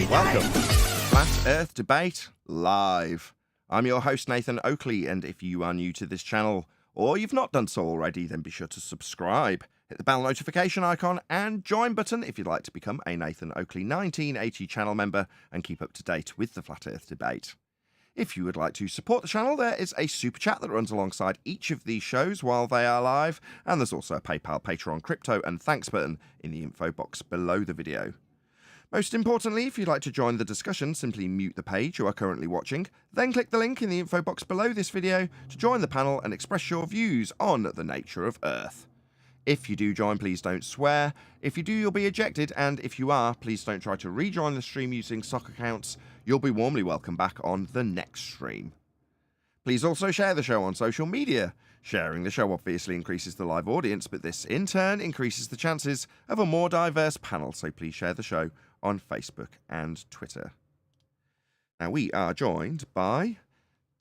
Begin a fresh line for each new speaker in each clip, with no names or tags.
Welcome to Flat Earth Debate Live. I'm your host, Nathan Oakley, and if you are new to this channel, or you've not done so already, then be sure to subscribe, hit the bell notification icon, and join button if you'd like to become a Nathan Oakley 1980 channel member and keep up to date with the Flat Earth Debate. If you would like to support the channel, there is a super chat that runs alongside each of these shows while they are live, and there's also a PayPal, Patreon, crypto, and thanks button in the info box below the video. Most importantly, if you'd like to join the discussion, simply mute the page you are currently watching, then click the link in the info box below this video to join the panel and express your views on the nature of Earth. If you do join, please don't swear. If you do, you'll be ejected, and if you are, please don't try to rejoin the stream using sock accounts. You'll be warmly welcome back on the next stream. Please also share the show on social media. Sharing the show obviously increases the live audience, but this in turn increases the chances of a more diverse panel, so please share the show on Facebook and Twitter. Now we are joined by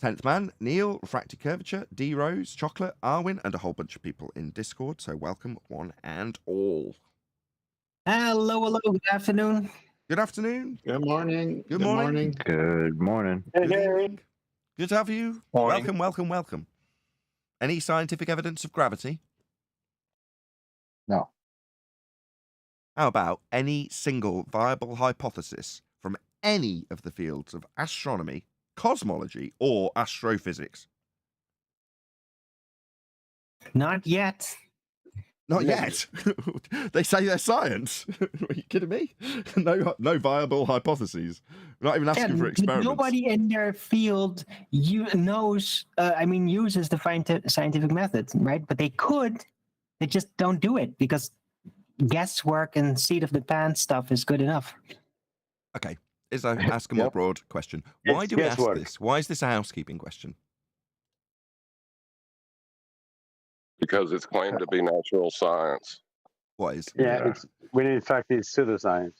10th Man, Neil, Refracted Curvature, D Rose, Chocolate, Arwin, and a whole bunch of people in Discord, so welcome one and all.
Hello, good afternoon.
Good afternoon.
Good morning.
Good morning.
Good morning.
Good evening. Good to have you.
Morning.
Welcome. Any scientific evidence of gravity?
No.
How about any single viable hypothesis from any of the fields of astronomy, cosmology, or astrophysics?
Not yet.
Not yet. They say they're science. Are you kidding me? No viable hypotheses. We're not even asking for experiments.
Nobody in their field uses the scientific method, right? But they could. They just don't do it because guesswork and seat of the pants stuff is good enough.
Okay. Ask a more broad question. Why do we ask this? Why is this a housekeeping question?
Because it's claimed to be natural science.
What is?
Yeah, when in fact it's pseudoscience.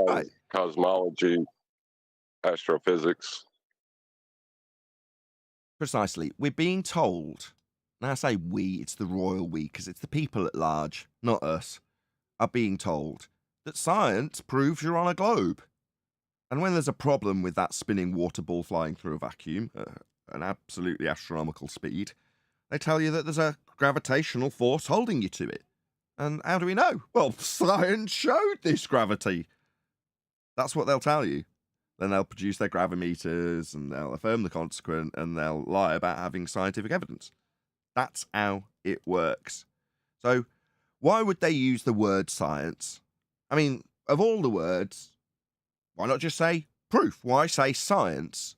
Right.
Cosmology, astrophysics.
Precisely. We're being told, and I say we, it's the royal we, because it's the people at large, not us, are being told that science proves you're on a globe. And when there's a problem with that spinning water ball flying through a vacuum at an absolutely astronomical speed, they tell you that there's a gravitational force holding you to it. And how do we know? Well, science showed this gravity. That's what they'll tell you. Then they'll produce their gravimeters and they'll affirm the consequent and they'll lie about having scientific evidence. That's how it works. So why would they use the word science? I mean, of all the words, why not just say proof? Why say science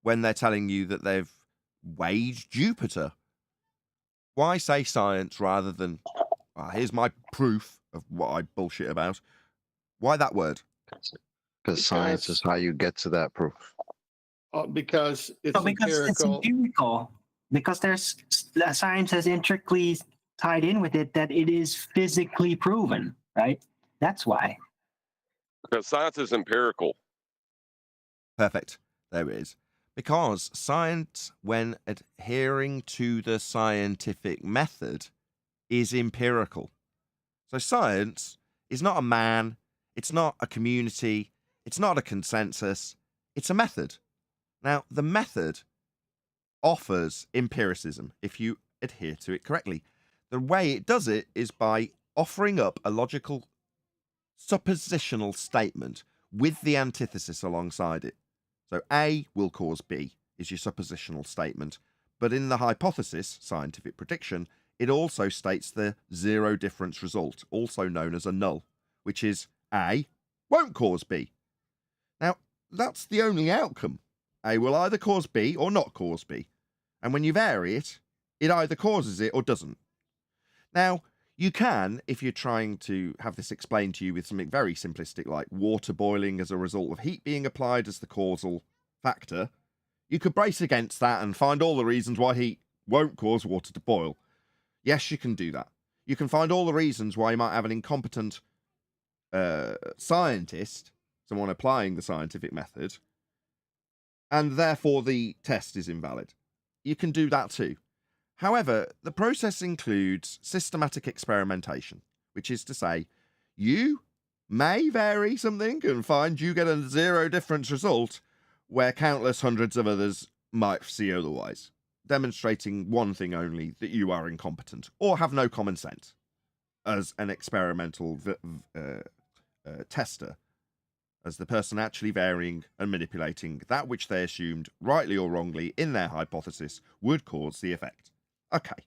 when they're telling you that they've weighed Jupiter? Why say science rather than, here's my proof of what I bullshit about? Why that word?
Because science is how you get to that proof.
Because it's empirical.
It's empirical. Because there's science is intricately tied in with it that it is physically proven, right? That's why.
Because science is empirical.
Perfect. There it is. Because science, when adhering to the scientific method, is empirical. So science is not a man, it's not a community, it's not a consensus, it's a method. Now, the method offers empiricism if you adhere to it correctly. The way it does it is by offering up a logical suppositional statement with the antithesis alongside it. So A will cause B is your suppositional statement, but in the hypothesis, scientific prediction, it also states the zero difference result, also known as a null, which is A won't cause B. Now, that's the only outcome. A will either cause B or not cause B. And when you vary it, it either causes it or doesn't. Now, you can, if you're trying to have this explained to you with something very simplistic like water boiling as a result of heat being applied as the causal factor, you could brace against that and find all the reasons why heat won't cause water to boil. Yes, you can do that. You can find all the reasons why you might have an incompetent scientist, someone applying the scientific method, and therefore the test is invalid. You can do that too. However, the process includes systematic experimentation, which is to say, you may vary something and find you get a zero difference result where countless hundreds of others might see otherwise, demonstrating one thing only, that you are incompetent or have no common sense as an experimental tester, as the person actually varying and manipulating that which they assumed, rightly or wrongly, in their hypothesis would cause the effect. Okay,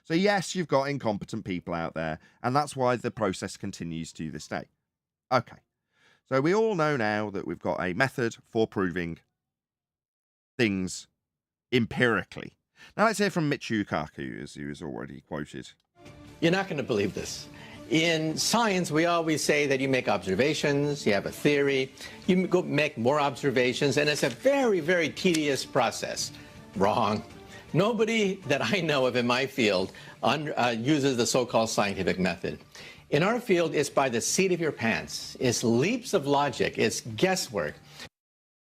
so yes, you've got incompetent people out there, and that's why the process continues to this day. Okay, so we all know now that we've got a method for proving things empirically. Now let's hear from Michio Kaku, as he was already quoted.
You're not going to believe this. In science, we always say that you make observations, you have a theory, you go make more observations, and it's a very, very tedious process. Wrong. Nobody that I know of in my field uses the so-called scientific method. In our field, it's by the seat of your pants. It's leaps of logic. It's guesswork.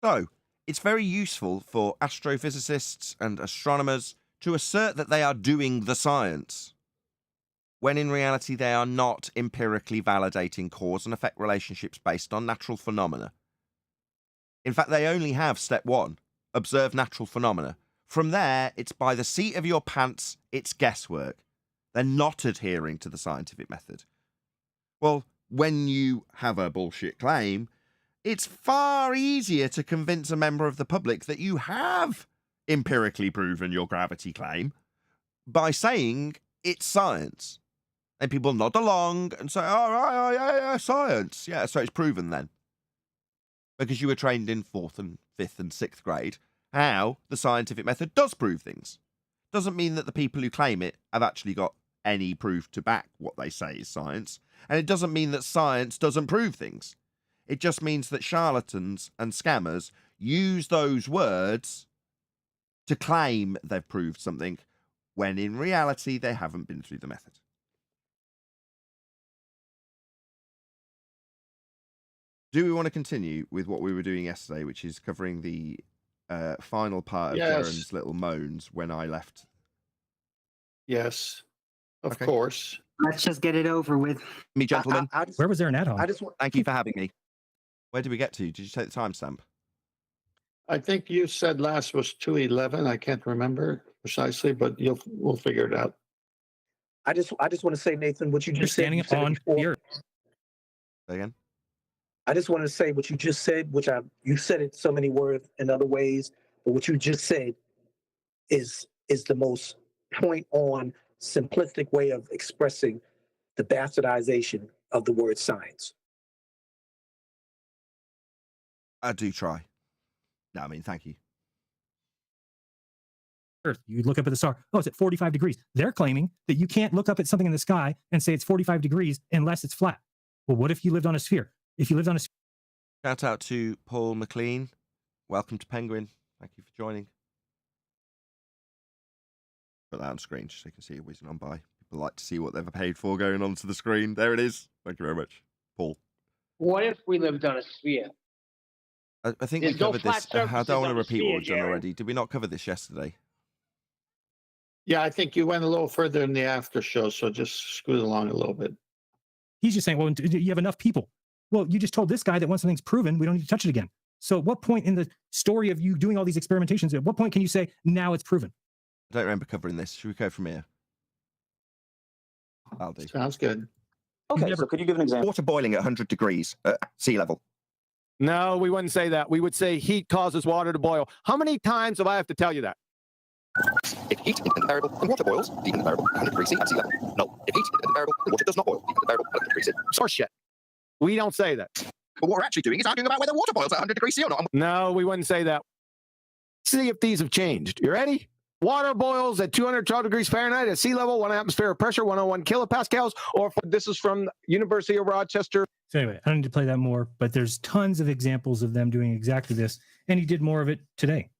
So, it's very useful for astrophysicists and astronomers to assert that they are doing the science, when in reality they are not empirically validating cause and effect relationships based on natural phenomena. In fact, they only have step one, observe natural phenomena. From there, it's by the seat of your pants, it's guesswork. They're not adhering to the scientific method. Well, when you have a bullshit claim, it's far easier to convince a member of the public that you have empirically proven your gravity claim by saying it's science. And people nod along and say, oh, right, yeah, science. Yeah, so it's proven then. Because you were trained in 4th and 5th and 6th grade how the scientific method does prove things. Doesn't mean that the people who claim it have actually got any proof to back what they say is science. And it doesn't mean that science doesn't prove things. It just means that charlatans and scammers use those words to claim they've proved something, when in reality they haven't been through the method. Do we want to continue with what we were doing yesterday, which is covering the final part of Jaren's little moans when I left?
Yes, of
Okay.
course.
Let's just get it over with.
Me, gentlemen.
Where was there an add-on?
Thank you for having me. Where did we get to? Did you take the timestamp?
I think you said last was 2:11. I can't remember precisely, but we'll figure it out.
I just want to say, Nathan, what you
You're
just said.
standing
You said it
on
before.
the earth.
Say again?
I just want to say what you just said, you said it so many words in other ways, but what you just said is the most point-on, simplistic way of expressing the bastardization of the word science.
I do try. No, I mean, thank you.
Earth. You look up at the star. Oh, it's at 45 degrees. They're claiming that you can't look up at something in the sky and say it's 45 degrees unless it's flat. Well, what if you lived on a sphere? If you lived on a sphere.
Shout out to Paul McLean. Welcome to Penguin. Thank you for joining. Put that on screen just so you can see it whizzing on by. People like to see what they've paid for going onto the screen. There it is. Thank you very much, Paul.
What if we lived on a sphere?
I think
There's
we
no
covered
flat
this. I
surfaces
don't want to
on a
repeat what we've
sphere,
done
Jared.
already. Did we not cover this yesterday?
Yeah, I think you went a little further in the after show, so just scoot along a little bit.
He's just saying, well, you have enough people. Well, you just told this guy that once something's proven, we don't need to touch it again. So at what point in the story of you doing all these experimentations, at what point can you say, now it's proven?
I don't remember covering this. Should we go from here? I'll do.
Sounds good.
Okay, so could you give an example?
Water boiling at 100 degrees at sea level.
No, we wouldn't say that. We would say heat causes water to boil. How many times have I have to tell you that?
If heat is the variable, then water boils, deep in the variable, 100 degrees C at sea level. No, if heat is the variable, then water does not boil, deep in the variable, 100 degrees C.
Source shit. We don't say that.
But what we're actually doing is arguing about whether water boils at 100 degrees C or not.
No, we wouldn't say that. See if these have changed. You ready? Water boils at 212 degrees Fahrenheit at sea level, 1 atmosphere of pressure, 101 kilopascals, or this is from University of Rochester.
So anyway, I don't need to play that more, but there's tons of examples of them doing exactly this. And he did more of it today.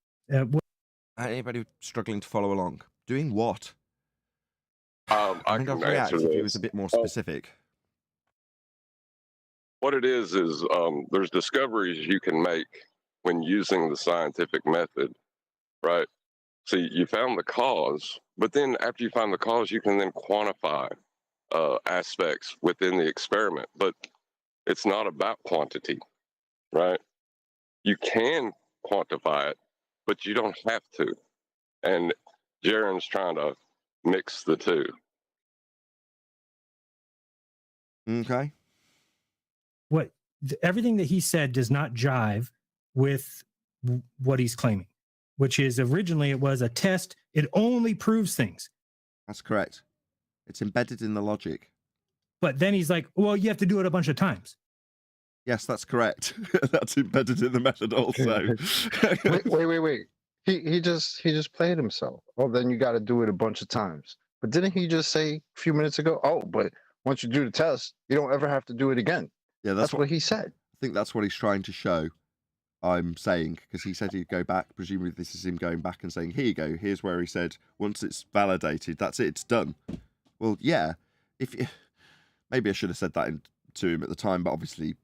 Anybody struggling to follow along? Doing what?
I
I think
can
I'd react
answer
if
this.
it was a bit more specific.
What it is there's discoveries you can make when using the scientific method, right? See, you found the cause, but then after you find the cause, you can then quantify aspects within the experiment. But It's not about quantity, right? You can quantify it, but you don't have to. And Jaron's trying to mix the two.
Okay.
Everything that he said does not jive with what he's claiming, which is originally it was a test. It only proves things.
That's correct. It's embedded in the logic.
But then he's like, well, you have to do it a bunch of times.
Yes, that's correct. That's embedded in the method also.
wait. He just played himself. Oh, then you got to do it a bunch of times. But didn't he just say a few minutes ago, oh, but once you do the test, you don't ever have to do it again?
Yeah,
that's what he said.
I think that's what he's trying to show. I'm saying, because he said he'd go back. Presumably this is him going back and saying, here you go. Here's where he said, once it's validated, that's it, it's done. Well, yeah. Maybe I should have said that to him at the time, but obviously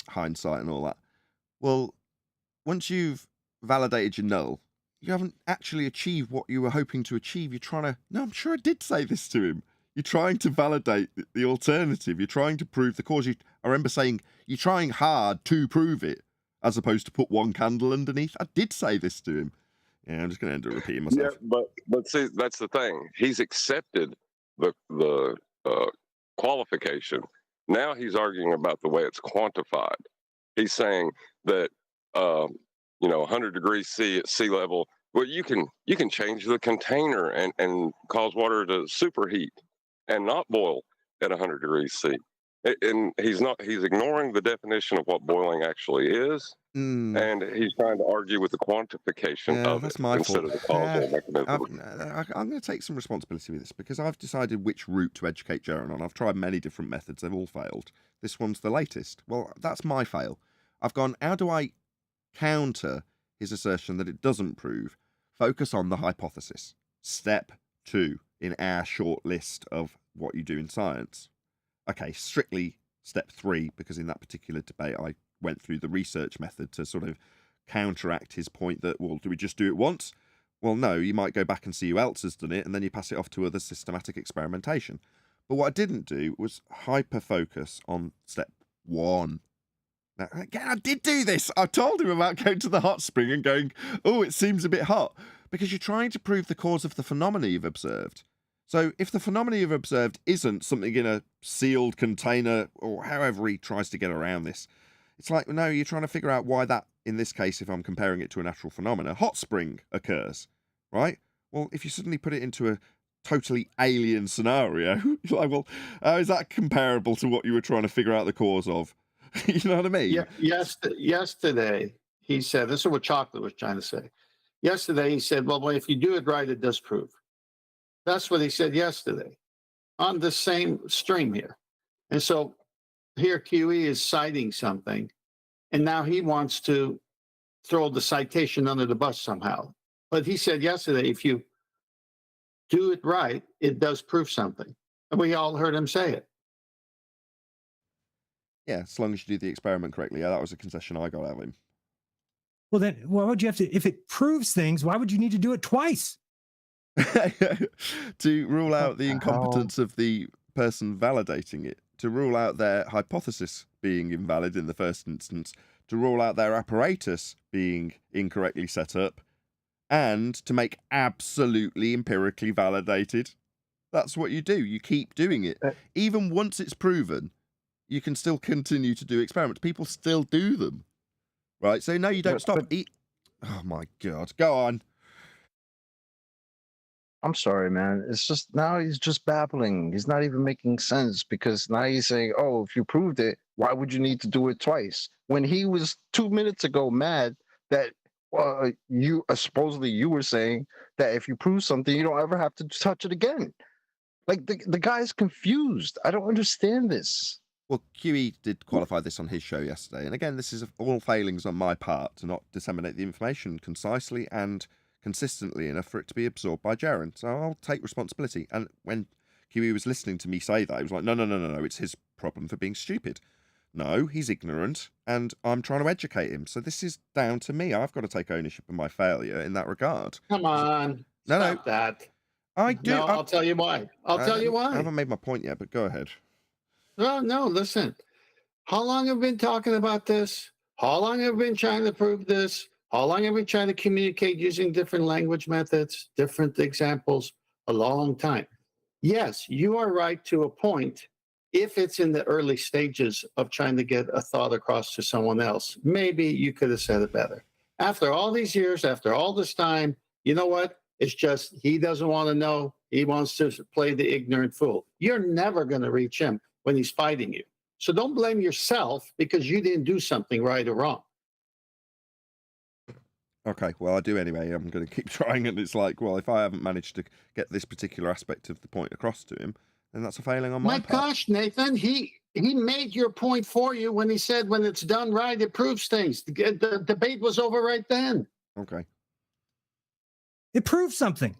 hindsight and all that. Well, once you've validated your null, you haven't actually achieved what you were hoping to achieve. You're trying to... No, I'm sure I did say this to him. You're trying to validate the alternative. You're trying to prove the cause. I remember saying, you're trying hard to prove it, as opposed to put one candle underneath. I did say this to him. Yeah, I'm just going to end up repeating myself.
Yeah, but see, that's the thing. He's accepted the qualification. Now he's arguing about the way it's quantified. He's saying that 100 degrees C at sea level. Well, you can change the container and cause water to superheat and not boil at 100 degrees C. And he's ignoring the definition of what boiling actually is, and he's trying to argue with the quantification of
that's
it
my
instead
fault.
of the causal mechanism.
I'm going to take some responsibility with this because I've decided which route to educate Jaron on. I've tried many different methods. They've all failed. This one's the latest. Well, that's my fail. I've gone, how do I counter his assertion that it doesn't prove? Focus on the hypothesis. Step 2 in our short list of what you do in science. Okay, strictly step 3, because in that particular debate, I went through the research method to sort of counteract his point that, well, do we just do it once? Well, no, you might go back and see who else has done it, and then you pass it off to other systematic experimentation. But what I didn't do was hyper-focus on step 1. Now, again, I did do this. I told him about going to the hot spring and going, oh, it seems a bit hot, because you're trying to prove the cause of the phenomena you've observed. So if the phenomena you've observed isn't something in a sealed container, or however he tries to get around this, it's like, no, you're trying to figure out why that, in this case, if I'm comparing it to a natural phenomena, hot spring occurs, right? Well, if you suddenly put it into a totally alien scenario, you're like, well, how is that comparable to what you were trying to figure out the cause of? You know what I mean?
Yeah, yesterday, he said, this is what Chocolate was trying to say. Yesterday, he said, well, if you do it right, it does prove. That's what he said yesterday on the same stream here. And so here QE is citing something, and now he wants to throw the citation under the bus somehow. But he said yesterday, if you do it right, it does prove something. And we all heard him say it.
Yeah, as long as you do the experiment correctly. Yeah, that was a concession I got out of him.
Well, then why would you have to, if it proves things, why would you need to do it twice?
To rule out the incompetence of the person validating it, to rule out their hypothesis being invalid in the first instance, to rule out their apparatus being incorrectly set up, and to make absolutely empirically validated. That's what you do. You keep doing it. Even once it's proven, you can still continue to do experiments. People still do them. Right? So no, you don't stop. Oh my God. Go on.
I'm sorry, man. It's just now he's just babbling. He's not even making sense because now he's saying, oh, if you proved it, why would you need to do it twice? When he was 2 minutes ago mad that you supposedly you were saying that if you prove something, you don't ever have to touch it again. Like the guy's confused. I don't understand this.
Well, QE did qualify this on his show yesterday. And again, this is all failings on my part to not disseminate the information concisely and consistently enough for it to be absorbed by Jaron. So I'll take responsibility. And when QE was listening to me say that, he was like, no, it's his problem for being stupid. No, he's ignorant, and I'm trying to educate him. So this is down to me. I've got to take ownership of my failure in that regard.
Come on. Stop that.
I do.
No, I'll tell you why. I'll tell you why.
I haven't made my point yet, but go ahead.
No, listen. How long have we been talking about this? How long have we been trying to prove this? How long have we been trying to communicate using different language methods, different examples? A long time. Yes, you are right to a point. If it's in the early stages of trying to get a thought across to someone else, maybe you could have said it better. After all these years, after all this time, you know what? It's just he doesn't want to know. He wants to play the ignorant fool. You're never going to reach him when he's fighting you. So don't blame yourself because you didn't do something right or wrong.
Okay, well, I do anyway. I'm going to keep trying, and it's like, well, if I haven't managed to get this particular aspect of the point across to him, then that's a failing on my part.
Gosh, Nathan, he made your point for you when he said when it's done right, it proves things. The debate was over right then.
Okay.
It proves something.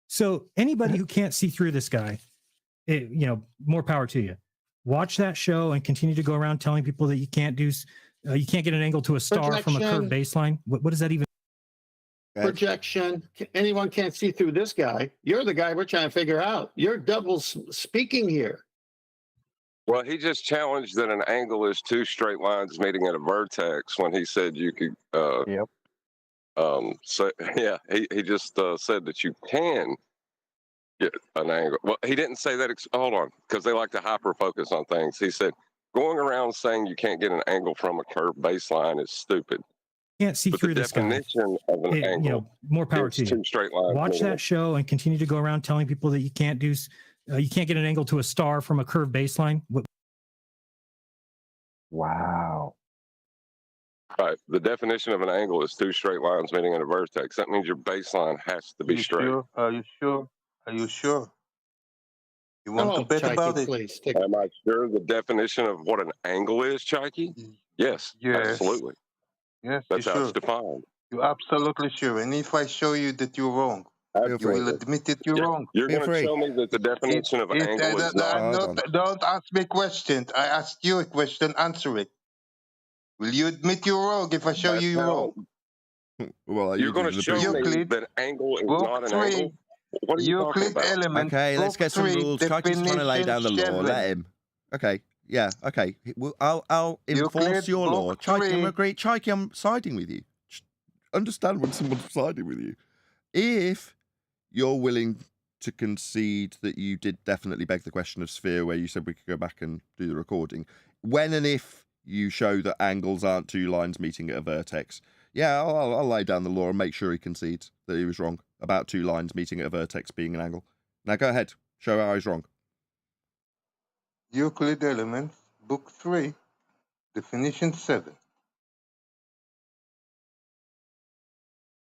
So anybody who can't see through this guy, more power to you. Watch that show and continue to go around telling people that you can't do, you can't get an angle to a star from a curved baseline. What does that even?
Projection. Anyone can't see through this guy. You're the guy we're trying to figure out. You're double speaking here.
Well, he just challenged that an angle is two straight lines meeting at a vertex when he said you could.
Yep.
So yeah, he just said that you can get an angle. Well, he didn't say that. Hold on, because they like to hyper focus on things. He said going around saying you can't get an angle from a curved baseline is stupid.
Can't see through this guy.
Definition of an angle,
more power to you.
Two straight lines.
Watch that show and continue to go around telling people that you can't do, you can't get an angle to a star from a curved baseline.
Wow.
Right. The definition of an angle is two straight lines meeting at a vertex. That means your baseline has to be straight.
Sure? Are you sure? Are you sure? You want to bet about it?
Please,
Am I sure the definition of what an angle is, Chaiki? Yes, absolutely.
Yes,
that's
you're
how
sure.
it's defined.
You're absolutely sure. And if I show you that you're wrong, you will admit that you're wrong.
You're going to show me that the definition of an angle is not.
Don't ask me questions. I asked you a question. Answer it. Will you admit you're wrong if I show you you're wrong?
Well,
you're going to show me that angle is not an angle? What are you talking about?
Okay, let's get some rules. Chaiki's trying to lay down the law. Let him. Okay. Yeah, okay. I'll enforce your law. Chaiki, I'm agree. Chaiki, I'm siding with you. Understand when someone's siding with you. If you're willing to concede that you did definitely beg the question of Sphere, where you said we could go back and do the recording, when and if you show that angles aren't two lines meeting at a vertex, yeah, I'll lay down the law and make sure he concedes that he was wrong about two lines meeting at a vertex being an angle. Now go ahead. Show how he's wrong.
Euclid Elements, Book 3, Definition 7.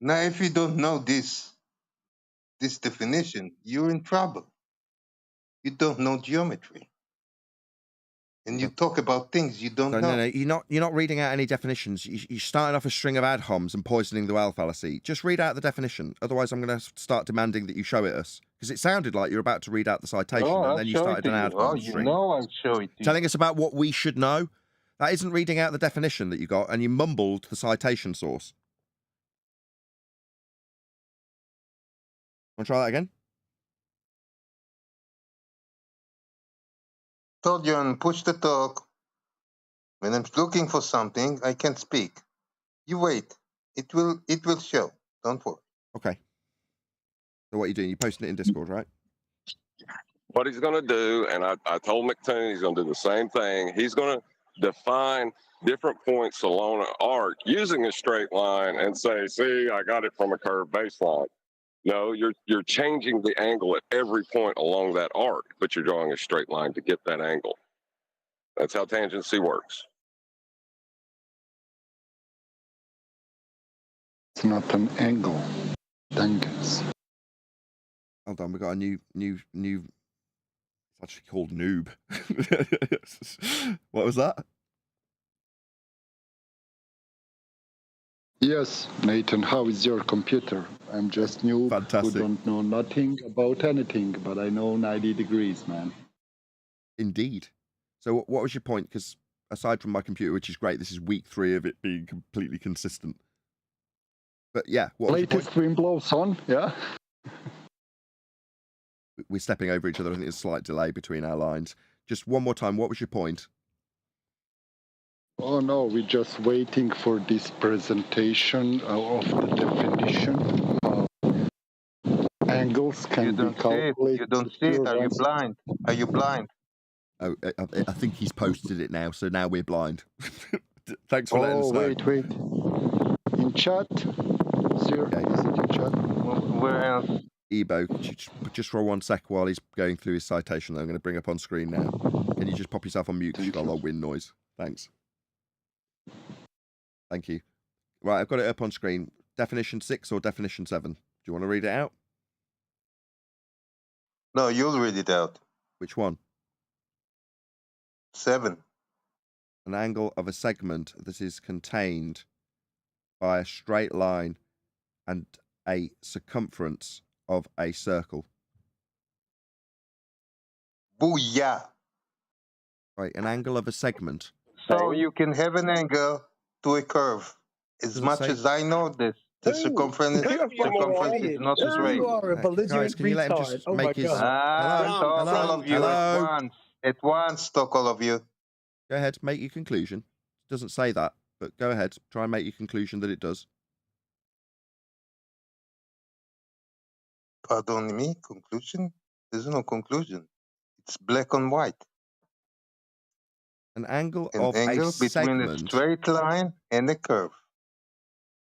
Now, if you don't know this definition, you're in trouble. You don't know geometry. And you talk about things you don't know.
No, you're not reading out any definitions. You're starting off a string of ad homs and poisoning the well fallacy. Just read out the definition. Otherwise, I'm going to start demanding that you show it us. Because it sounded like you're about to read out the citation, and then you started an ad hom string.
I'll show it to you.
Telling us about what we should know. That isn't reading out the definition that you got, and you mumbled the citation source. Want to try that again?
Told you and push the talk. When I'm looking for something, I can't speak. You wait. It will show. Don't worry.
Okay. So what are you doing? You're posting it in Discord, right?
What he's going to do, and I told McToon he's going to do the same thing. He's going to define different points along an arc using a straight line and say, see, I got it from a curved baseline. No, you're changing the angle at every point along that arc, but you're drawing a straight line to get that angle. That's how tangency works.
It's not an angle. Tangents.
Hold on, we got a new. It's actually called noob. What was that?
Yes, Nathan, how is your computer? I'm just new, who don't know nothing about anything, but I know 90 degrees, man.
Indeed. So what was your point? Because aside from my computer, which is great, this is week 3 of it being completely consistent. But yeah, what was your point?
Latest wind blows on, yeah?
We're stepping over each other. I think there's a slight delay between our lines. Just one more time, what was your point?
Oh no, we're just waiting for this presentation of the definition of angles can be calculated.
You don't see it. Are you blind? Are you blind?
Oh, I think he's posted it now, so now we're blind. Thanks for letting us know.
Wait. In chat? Sir, is it in chat?
Where else?
Ebo, just for 1 sec while he's going through his citation that I'm going to bring up on screen now. Can you just pop yourself on mute because you've got a lot of wind noise? Thanks. Thank you. Right, I've got it up on screen. Definition 6 or definition 7? Do you want to read it out?
No, you'll read it out.
Which one?
7.
An angle of a segment that is contained by a straight line and a circumference of a circle.
Booyah!
Right, an angle of a segment.
So you can have an angle to a curve. As much as I know this, the circumference is not straight.
You are a belligerent
can you let him
retard.
just
Oh
make
my
his...
God.
Talk all of you at once. At once, talk all of you.
Go ahead, make your conclusion. It doesn't say that, but go ahead. Try and make your conclusion that it does.
Pardon me, conclusion? There's no conclusion. It's black on white.
An angle
An
of
angle
a
between
segment.
a straight line and a curve.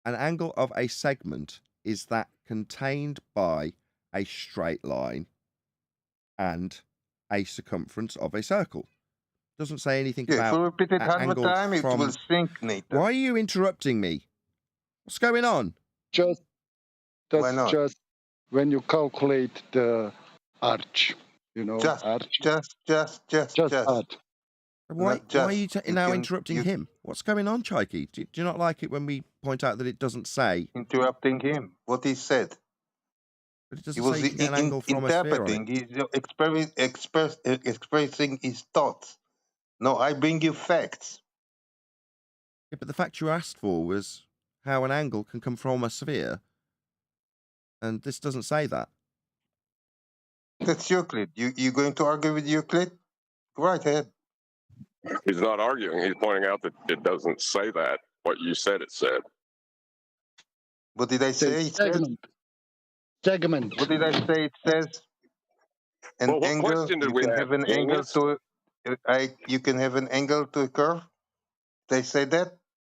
An angle of a segment is that contained by a straight line and a circumference of a circle. Doesn't say anything
Yeah,
about
if we repeat it 100
angle
times,
from...
it will sink, Nathan.
Why are you interrupting me? What's going on?
That's just when you calculate the arch, you know,
Just
arch.
Why are you now interrupting him? What's going on, Chaiki? Do you not like it when we point out that it doesn't say?
Interrupting him. What he said.
But it doesn't say you can get an angle from a sphere on it.
He's expressing his thoughts. No, I bring you facts.
Yeah, but the fact you asked for was how an angle can come from a sphere. And this doesn't say that.
That's Euclid. You going to argue with Euclid? Go right ahead.
He's not arguing. He's pointing out that it doesn't say that, what you said it said.
What did I say?
Segment.
What did I say? It says an
Well, what
angle.
question did
You
we
can
ask,
have an angle to. You can have an angle to a curve. They say that.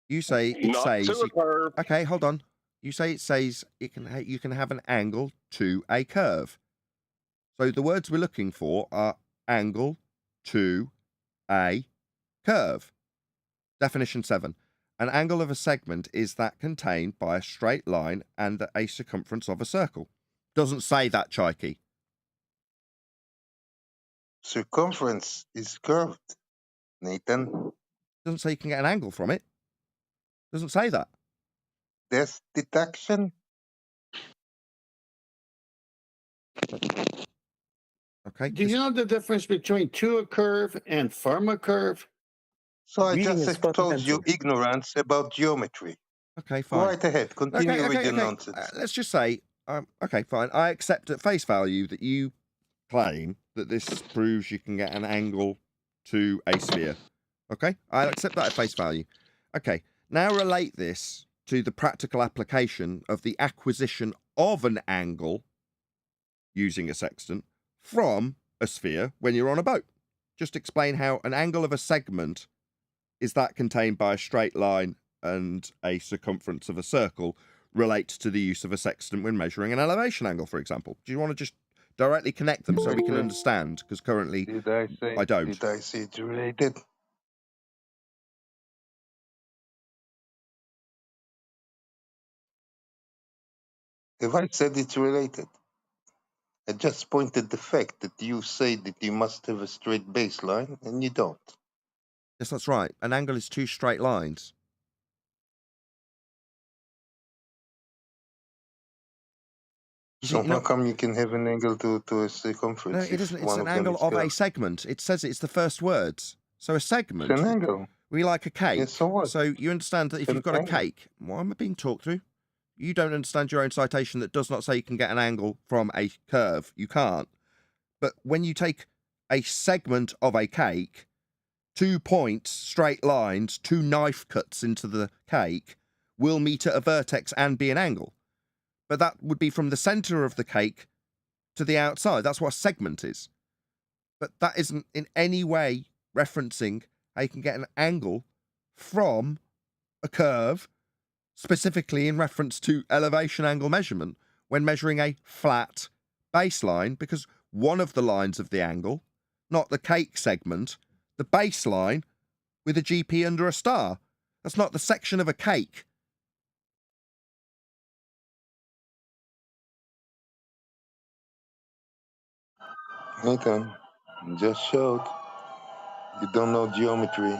You say it
Not
says.
to a curve.
Okay, hold on. You say it says you can have an angle to a curve. So the words we're looking for are angle to a curve. Definition 7. An angle of a segment is that contained by a straight line and a circumference of a circle. Doesn't say that, Chaiki.
Circumference is curved, Nathan.
Doesn't say you can get an angle from it. Doesn't say that.
That's deduction.
Okay.
Do you know the difference between to a curve and from a curve?
So I just exposed you ignorance about geometry.
Okay, fine.
Go right ahead. Continue with your nonsense.
Let's just say, okay, fine. I accept at face value that you claim that this proves you can get an angle to a sphere. Okay, I'll accept that at face value. Okay, now relate this to the practical application of the acquisition of an angle using a sextant from a sphere when you're on a boat. Just explain how an angle of a segment is that contained by a straight line and a circumference of a circle relates to the use of a sextant when measuring an elevation angle, for example. Do you want to just directly connect them so we can understand? Because currently I don't.
Did I say it's related? If I said it's related, I just pointed the fact that you say that you must have a straight baseline and you don't.
Yes, that's right. An angle is two straight lines.
So how come you can have an angle to a circumference?
No, it isn't. It's an angle of a segment. It says it's the first words. So a segment.
It's an angle.
We like a cake.
Yeah, so what?
So you understand that if you've got a cake, why am I being talked to? You don't understand your own citation that does not say you can get an angle from a curve. You can't. But when you take a segment of a cake, 2 points, straight lines, 2 knife cuts into the cake will meet at a vertex and be an angle. But that would be from the center of the cake to the outside. That's what a segment is. But that isn't in any way referencing how you can get an angle from a curve, specifically in reference to elevation angle measurement when measuring a flat baseline, because one of the lines of the angle, not the cake segment, the baseline with a GP under a star. That's not the section of a cake.
Nathan, you just showed you don't know geometry.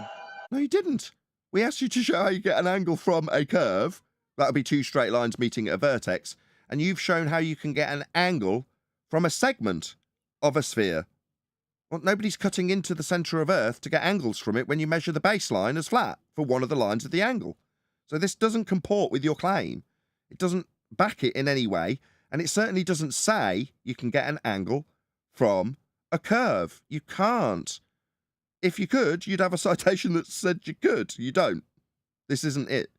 No, you didn't. We asked you to show how you get an angle from a curve. That would be 2 straight lines meeting at a vertex. And you've shown how you can get an angle from a segment of a sphere. Well, nobody's cutting into the center of Earth to get angles from it when you measure the baseline as flat for one of the lines of the angle. So this doesn't comport with your claim. It doesn't back it in any way. And it certainly doesn't say you can get an angle from a curve. You can't. If you could, you'd have a citation that said you could. You don't. This isn't it.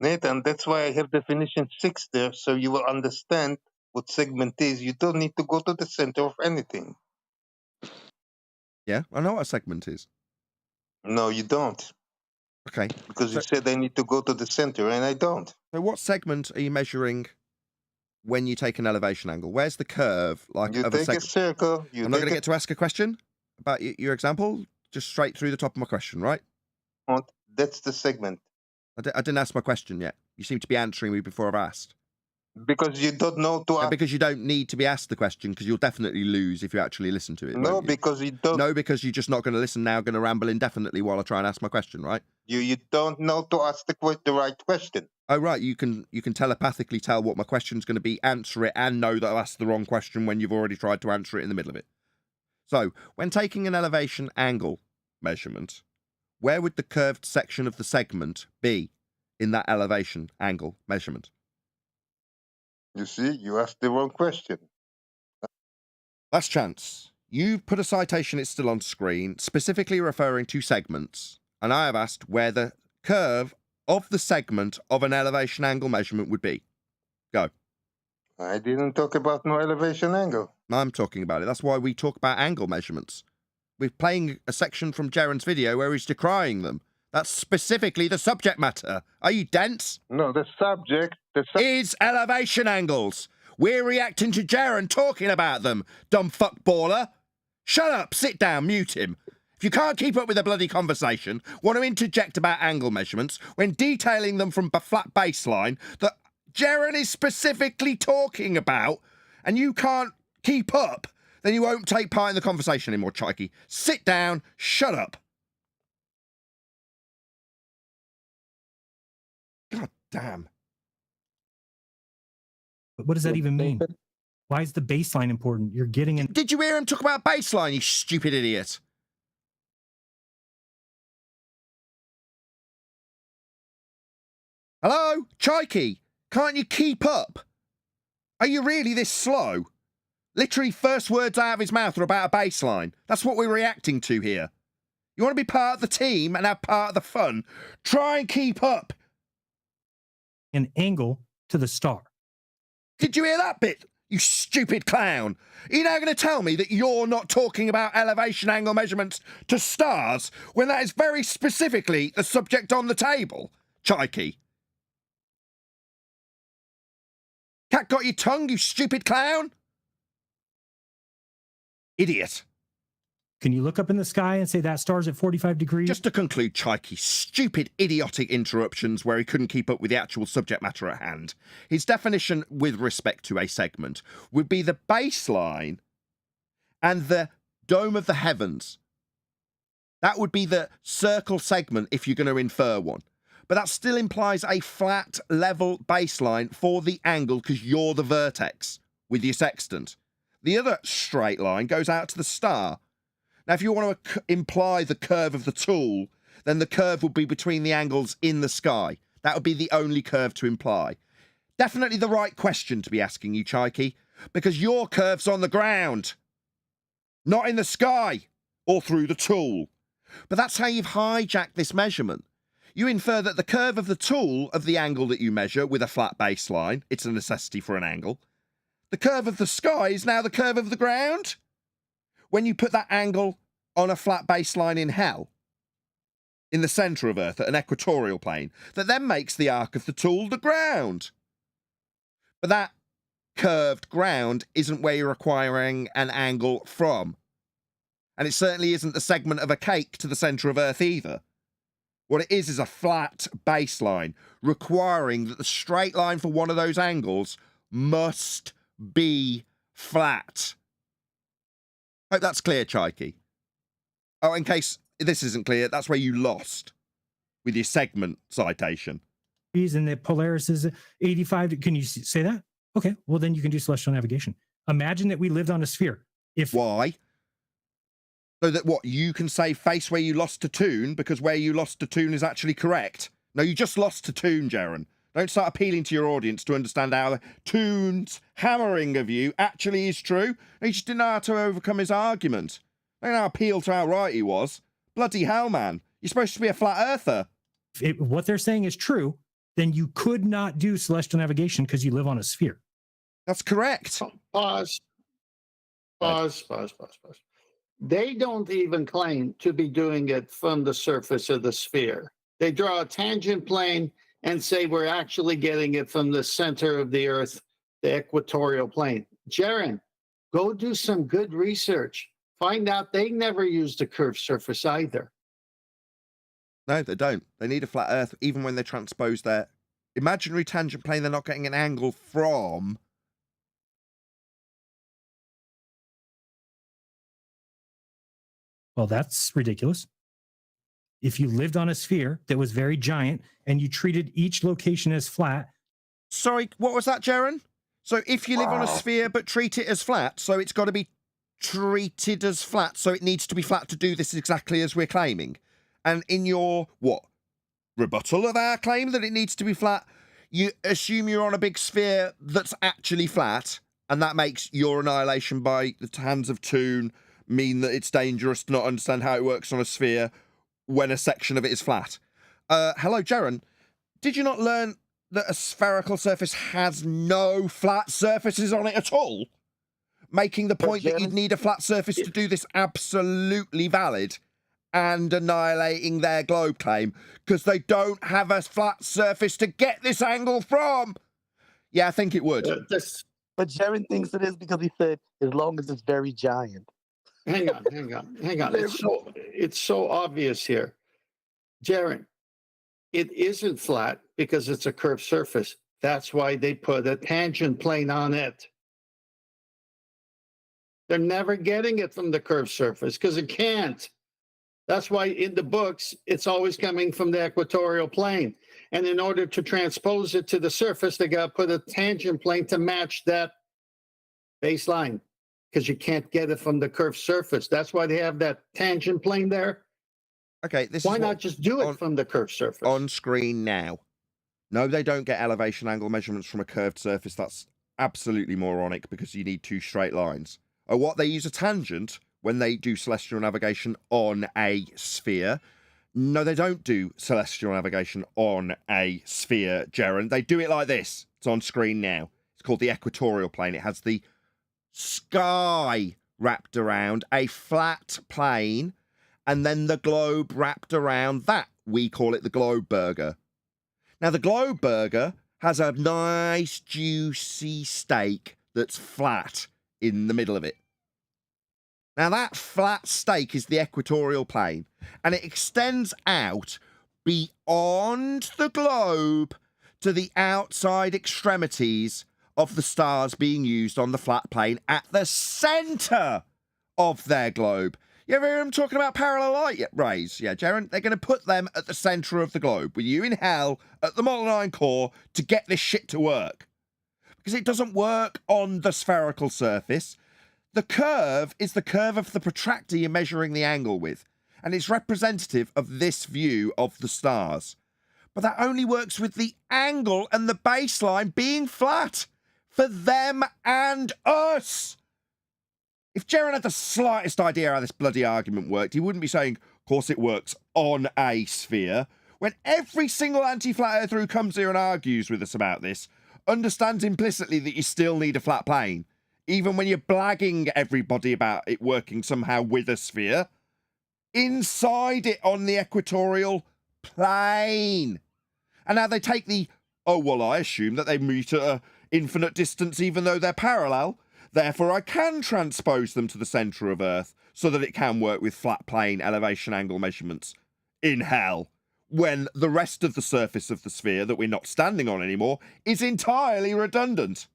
Nathan, that's why I have definition 6 there, so you will understand what segment is. You don't need to go to the center of anything.
Yeah, I know what a segment is.
No, you don't.
Okay.
Because you said I need to go to the center, and I don't.
So what segment are you measuring when you take an elevation angle? Where's the curve? Like
You
of a
take a
segment?
circle.
I'm not going to get to ask a question about your example. Just straight through the top of my question, right?
That's the segment.
I didn't ask my question yet. You seem to be answering me before I've asked.
Because you don't know to ask.
Because you don't need to be asked the question, because you'll definitely lose if you actually listen to it.
No,
won't you?
because you don't.
No, because you're just not going to listen now, going to ramble indefinitely while I try and ask my question, right?
You don't know to ask the right question.
Oh, right. You can telepathically tell what my question's going to be, answer it, and know that I've asked the wrong question when you've already tried to answer it in the middle of it. So, when taking an elevation angle measurement, where would the curved section of the segment be in that elevation angle measurement?
You see, you asked the wrong question.
Last chance. You put a citation, it's still on screen, specifically referring to segments, and I have asked where the curve of the segment of an elevation angle measurement would be. Go.
I didn't talk about no elevation angle.
I'm talking about it. That's why we talk about angle measurements. We're playing a section from Jaren's video where he's decrying them. That's specifically the subject matter. Are you dense?
No, the subject
is elevation angles. We're reacting to Jaren talking about them, dumb fuck baller. Shut up, sit down, mute him. If you can't keep up with a bloody conversation, want to interject about angle measurements when detailing them from a flat baseline that Jaren is specifically talking about, and you can't keep up, then you won't take part in the conversation anymore, Chikey. Sit down, shut up. God damn.
But what does that even mean? Why is the baseline important? You're getting in.
Did you hear him talk about baseline, you stupid idiot? Hello? Chikey, can't you keep up? Are you really this slow? Literally, first words out of his mouth are about a baseline. That's what we're reacting to here. You want to be part of the team and have part of the fun? Try and keep up.
An angle to the star.
Did you hear that bit, you stupid clown? Are you now going to tell me that you're not talking about elevation angle measurements to stars when that is very specifically the subject on the table? Chikey. Cat got your tongue, you stupid clown? Idiot.
Can you look up in the sky and say that star's at 45 degrees?
Just to conclude Chikey's stupid, idiotic interruptions where he couldn't keep up with the actual subject matter at hand, his definition with respect to a segment would be the baseline and the dome of the heavens. That would be the circle segment if you're going to infer one. But that still implies a flat, level baseline for the angle because you're the vertex with your sextant. The other straight line goes out to the star. Now, if you want to imply the curve of the tool, then the curve would be between the angles in the sky. That would be the only curve to imply. Definitely the right question to be asking you, Chikey, because your curve's on the ground, not in the sky or through the tool. But that's how you've hijacked this measurement. You infer that the curve of the tool of the angle that you measure with a flat baseline, it's a necessity for an angle, the curve of the sky is now the curve of the ground. When you put that angle on a flat baseline in hell, in the centre of Earth at an equatorial plane, that then makes the arc of the tool the ground. But that curved ground isn't where you're acquiring an angle from. And it certainly isn't the segment of a cake to the centre of Earth either. What it is a flat baseline, requiring that the straight line for one of those angles must be flat. Hope that's clear, Chaiki. Oh, in case this isn't clear, that's where you lost with your segment citation.
And the Polaris is 85. Can you say that? Okay, well, then you can do celestial navigation. Imagine that we lived on a sphere.
Why? So that what, you can say face where you lost to Toon because where you lost to Toon is actually correct. No, you just lost to Toon, Jeran. Don't start appealing to your audience to understand how Toon's hammering of you actually is true. He just didn't know how to overcome his argument. Don't now appeal to how right he was. Bloody hell, man. You're supposed to be a flat earther.
If what they're saying is true, then you could not do celestial navigation because you live on a sphere.
That's correct.
Pause. They don't even claim to be doing it from the surface of the sphere. They draw a tangent plane and say we're actually getting it from the center of the Earth, the equatorial plane. Jaren, go do some good research. Find out they never used a curved surface either.
No, they don't. They need a flat Earth even when they transpose their imaginary tangent plane they're not getting an angle from.
Well, that's ridiculous. If you lived on a sphere that was very giant and you treated each location as flat.
Sorry, what was that, Jaren? So if you live on a sphere but treat it as flat, so it's got to be treated as flat, so it needs to be flat to do this exactly as we're claiming. And in your, what, rebuttal of our claim that it needs to be flat, you assume you're on a big sphere that's actually flat, and that makes your annihilation by the hands of Toon mean that it's dangerous to not understand how it works on a sphere when a section of it is flat. Hello, Jaren. Did you not learn that a spherical surface has no flat surfaces on it at all? Making the point that you'd need a flat surface to do this absolutely valid and annihilating their globe claim because they don't have a flat surface to get this angle from. Yeah, I think it would.
But Jaren thinks it is because he said as long as it's very giant.
Hang on. It's so obvious here. Jaren, it isn't flat because it's a curved surface. That's why they put a tangent plane on it. They're never getting it from the curved surface because it can't. That's why in the books, it's always coming from the equatorial plane. And in order to transpose it to the surface, they got to put a tangent plane to match that baseline because you can't get it from the curved surface. That's why they have that tangent plane there.
Okay,
why not just do it from the curved surface?
On screen now. No, they don't get elevation angle measurements from a curved surface. That's absolutely moronic because you need two straight lines. Or what, they use a tangent when they do celestial navigation on a sphere. No, they don't do celestial navigation on a sphere, Jaren. They do it like this. It's on screen now. It's called the equatorial plane. It has the sky wrapped around a flat plane and then the globe wrapped around that. We call it the globe burger. Now, the globe burger has a nice, juicy steak that's flat in the middle of it. Now, that flat steak is the equatorial plane, and it extends out beyond the globe to the outside extremities of the stars being used on the flat plane at the centre of their globe. You ever hear them talking about parallel light rays? Yeah, Jaren, they're going to put them at the centre of the globe with you in hell at the Model 9 core to get this shit to work. Because it doesn't work on the spherical surface. The curve is the curve of the protractor you're measuring the angle with, and it's representative of this view of the stars. But that only works with the angle and the baseline being flat for them and us. If Jeran had the slightest idea how this bloody argument worked, he wouldn't be saying, of course it works on a sphere, when every single anti-flat earther who comes here and argues with us about this understands implicitly that you still need a flat plane, even when you're blagging everybody about it working somehow with a sphere. Inside it on the equatorial plane. And now they take the, oh, well, I assume that they meet at an infinite distance even though they're parallel. Therefore, I can transpose them to the centre of Earth so that it can work with flat plane elevation angle measurements in hell, when the rest of the surface of the sphere that we're not standing on anymore is entirely redundant.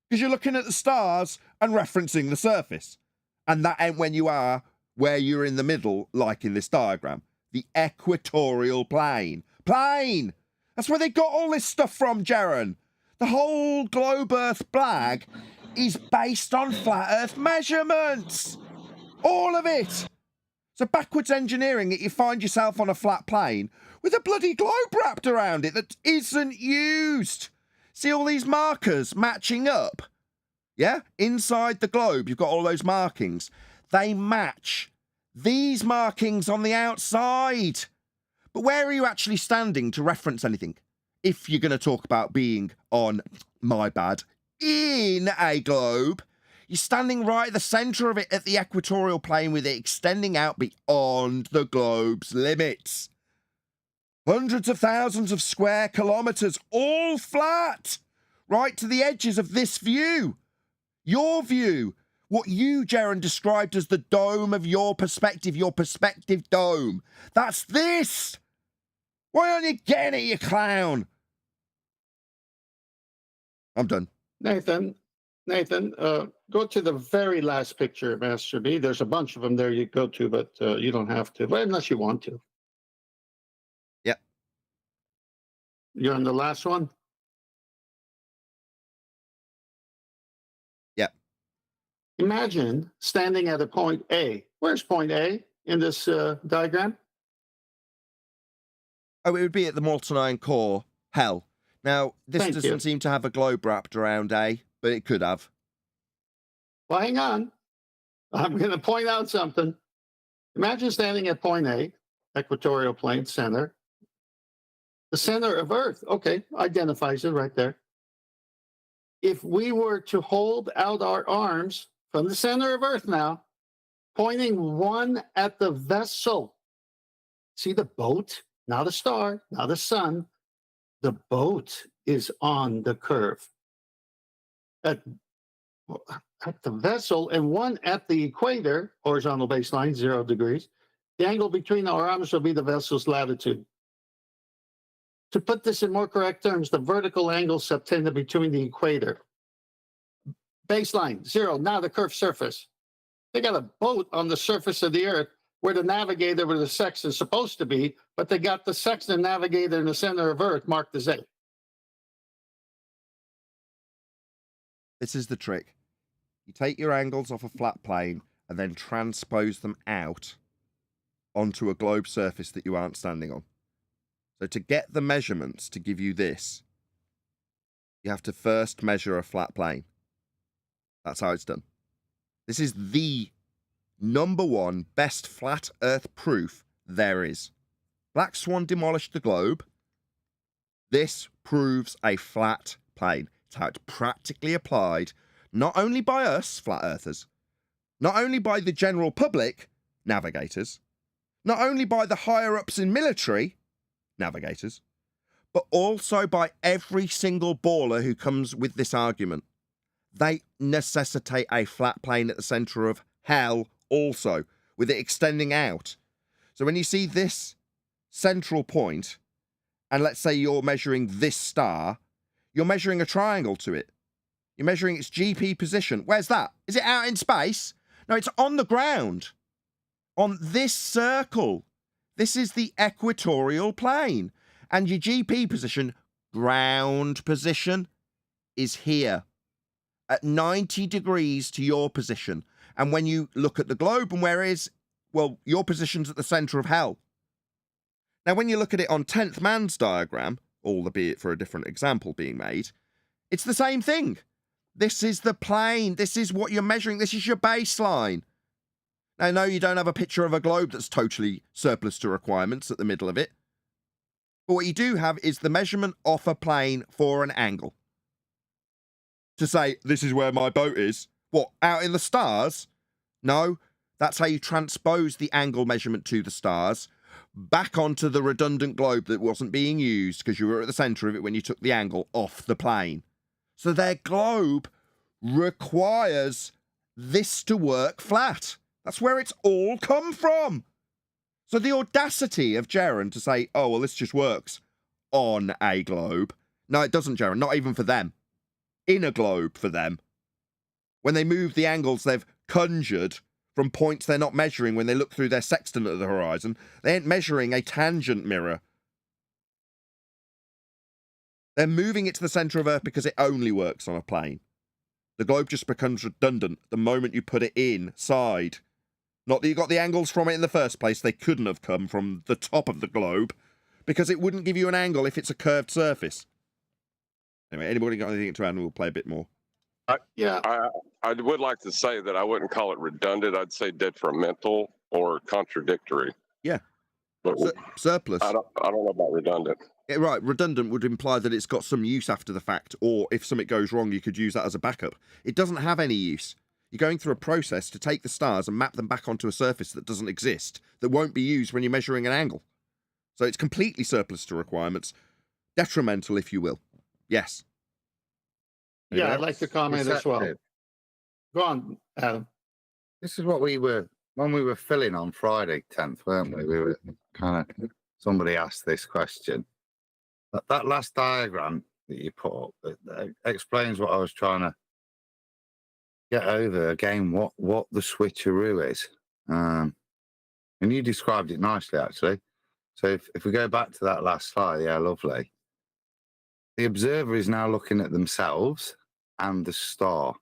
Because you're looking at the stars and referencing the surface. And that ain't when you are where you're in the middle, like in this diagram. The equatorial plane. Plane! That's where they got all this stuff from, Jeran. The whole globe Earth blag is based on flat Earth measurements. All of it. So backwards engineering it, you find yourself on a flat plane with a bloody globe wrapped around it that isn't used. See all these markers matching up? Yeah? Inside the globe, you've got all those markings. They match these markings on the outside. But where are you actually standing to reference anything? If you're going to talk about being on, my bad, in a globe, you're standing right at the centre of it at the equatorial plane with it extending out beyond the globe's limits. Hundreds of thousands of square kilometres, all flat, right to the edges of this view. Your view. What you, Jeran, described as the dome of your perspective dome. That's this. Why aren't you getting it, you clown? I'm done.
Nathan, go to the very last picture, Master B. There's a bunch of them there you go to, but you don't have to, but unless you want to.
Yep.
You're on the last one?
Yep.
Imagine standing at a point A. Where's point A in this diagram?
Oh, it would be at the molten iron core. Hell. Now, this
Thank
doesn't
you.
seem to have a globe wrapped around A, but it could have.
Well, hang on. I'm going to point out something. Imagine standing at point A, equatorial plane, center. The center of Earth. Okay, identifies it right there. If we were to hold out our arms from the center of Earth now, pointing one at the vessel. See the boat? Not a star, not a sun. The boat is on the curve. At the vessel and one at the equator, horizontal baseline, 0 degrees. The angle between our arms will be the vessel's latitude. To put this in more correct terms, the vertical angle subtended between the equator. Baseline, 0, now the curved surface. They got a boat on the surface of the Earth where the navigator where the sextant is supposed to be, but they got the sextant navigator in the center of Earth marked as A.
This is the trick. You take your angles off a flat plane and then transpose them out onto a globe surface that you aren't standing on. So to get the measurements to give you this, you have to first measure a flat plane. That's how it's done. This is the #1 best flat Earth proof there is. Black Swan demolished the globe. This proves a flat plane. It's how it's practically applied, not only by us, flat earthers, not only by the general public, navigators, not only by the higher-ups in military, navigators, but also by every single baller who comes with this argument. They necessitate a flat plane at the centre of hell also, with it extending out. So when you see this central point, and let's say you're measuring this star, you're measuring a triangle to it. You're measuring its GP position. Where's that? Is it out in space? No, it's on the ground. On this circle. This is the equatorial plane. And your GP position, ground position, is here. At 90 degrees to your position. And when you look at the globe and where it is, well, your position's at the centre of hell. Now, when you look at it on 10th man's diagram, albeit for a different example being made, it's the same thing. This is the plane. This is what you're measuring. This is your baseline. Now, no, you don't have a picture of a globe that's totally surplus to requirements at the middle of it. But what you do have is the measurement off a plane for an angle. To say, this is where my boat is. What, out in the stars? No, that's how you transpose the angle measurement to the stars back onto the redundant globe that wasn't being used because you were at the center of it when you took the angle off the plane. So their globe requires this to work flat. That's where it's all come from. So the audacity of Jeran to say, oh, well, this just works on a globe. No, it doesn't, Jeran, not even for them. In a globe for them. When they move the angles they've conjured from points they're not measuring when they look through their sextant at the horizon, they ain't measuring a tangent mirror. They're moving it to the centre of Earth because it only works on a plane. The globe just becomes redundant the moment you put it inside. Not that you got the angles from it in the first place. They couldn't have come from the top of the globe because it wouldn't give you an angle if it's a curved surface. Anyway, anybody got anything to add? We'll play a bit more.
I would like to say that I wouldn't call it redundant. I'd say detrimental or contradictory.
Yeah.
But
surplus.
I don't know about redundant.
Yeah, right, redundant would imply that it's got some use after the fact, or if something goes wrong, you could use that as a backup. It doesn't have any use. You're going through a process to take the stars and map them back onto a surface that doesn't exist, that won't be used when you're measuring an angle. So it's completely surplus to requirements. Detrimental, if you will. Yes.
Yeah, I'd like to comment as well. Go on, Adam.
This is what we were, when we were filling on Friday 10th, weren't we? We were kind of, somebody asked this question. That last diagram that you put up, it explains what I was trying to get over again, what the switcheroo is. And you described it nicely, actually. So if we go back to that last slide, yeah, lovely. The observer is now looking at themselves and the star.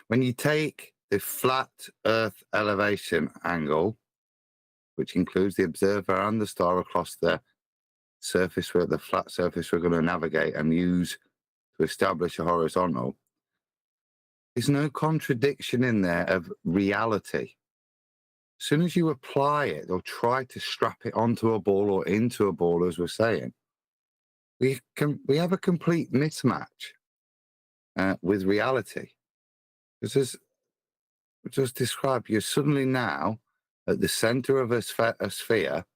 When you take the flat Earth elevation angle, which includes the observer and the star across the surface, where the flat surface we're going to navigate and use to establish a horizontal, there's no contradiction in there of reality. As soon as you apply it or try to strap it onto a ball or into a ball, as we're saying, we have a complete mismatch with reality. Because as just described, you're suddenly now at the center of a sphere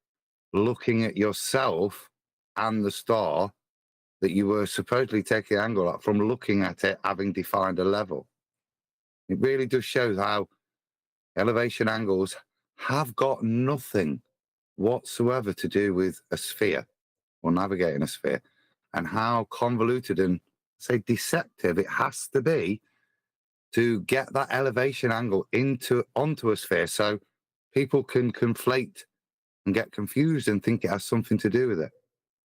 looking at yourself and the star that you were supposedly taking the angle at from looking at it, having defined a level. It really does show how elevation angles have got nothing whatsoever to do with a sphere or navigating a sphere, and how convoluted and, say, deceptive it has to be to get that elevation angle onto a sphere so people can conflate and get confused and think it has something to do with it.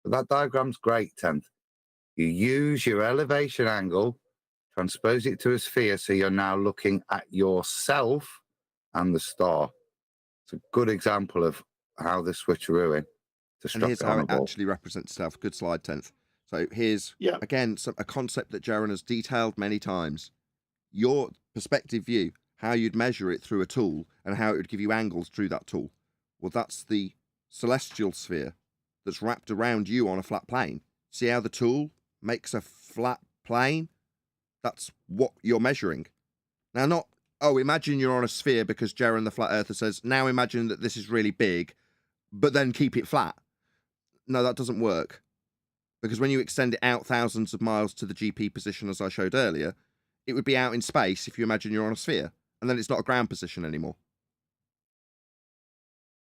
But that diagram's great, 10th. You use your elevation angle, transpose it to a sphere, so you're now looking at yourself and the star. It's a good example of how the switcheroo to
and here's how it actually represents itself. Good slide, 10th. So here's, again, a concept that Jeran has detailed many times. Your perspective view, how you'd measure it through a tool and how it would give you angles through that tool. Well, that's the celestial sphere that's wrapped around you on a flat plane. See how the tool makes a flat plane? That's what you're measuring. Now, not, oh, imagine you're on a sphere because Jeran the flat earther says, now imagine that this is really big, but then keep it flat. No, that doesn't work. Because when you extend it out thousands of miles to the GP position, as I showed earlier, it would be out in space if you imagine you're on a sphere, and then it's not a ground position anymore.